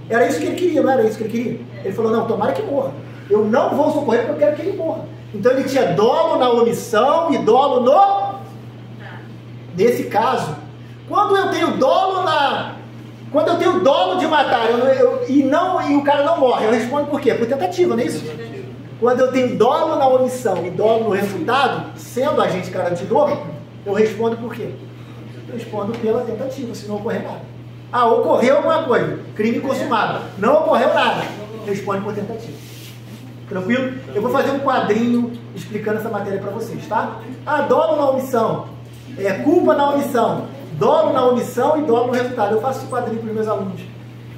Era isso que ele queria, não era isso que ele queria? Ele falou: não, tomara que morra. Eu não vou socorrer porque eu quero que ele morra. Então ele tinha dolo na omissão e dolo no... Nesse caso, quando eu tenho dolo de matar e o cara não morre, eu respondo por quê? Por tentativa, não é isso? Quando eu tenho dolo na omissão e dolo no resultado, sendo agente garantidor, eu respondo por quê? Eu respondo pela tentativa, se não ocorrer nada. Ah, ocorreu alguma coisa, crime consumado. Não ocorreu nada, responde por tentativa. Tranquilo? Eu vou fazer um quadrinho explicando essa matéria para vocês, tá? Ah, dolo na omissão, culpa na omissão, dolo na omissão e dolo no resultado. Eu faço esse quadrinho para os meus alunos.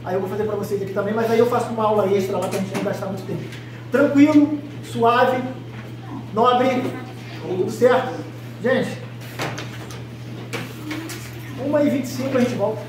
Aí eu vou fazer para vocês aqui também, mas aí eu faço uma aula extra lá para a gente não gastar muito tempo. Tranquilo, suave, nobre, tudo certo? Gente, 1h25 a gente volta.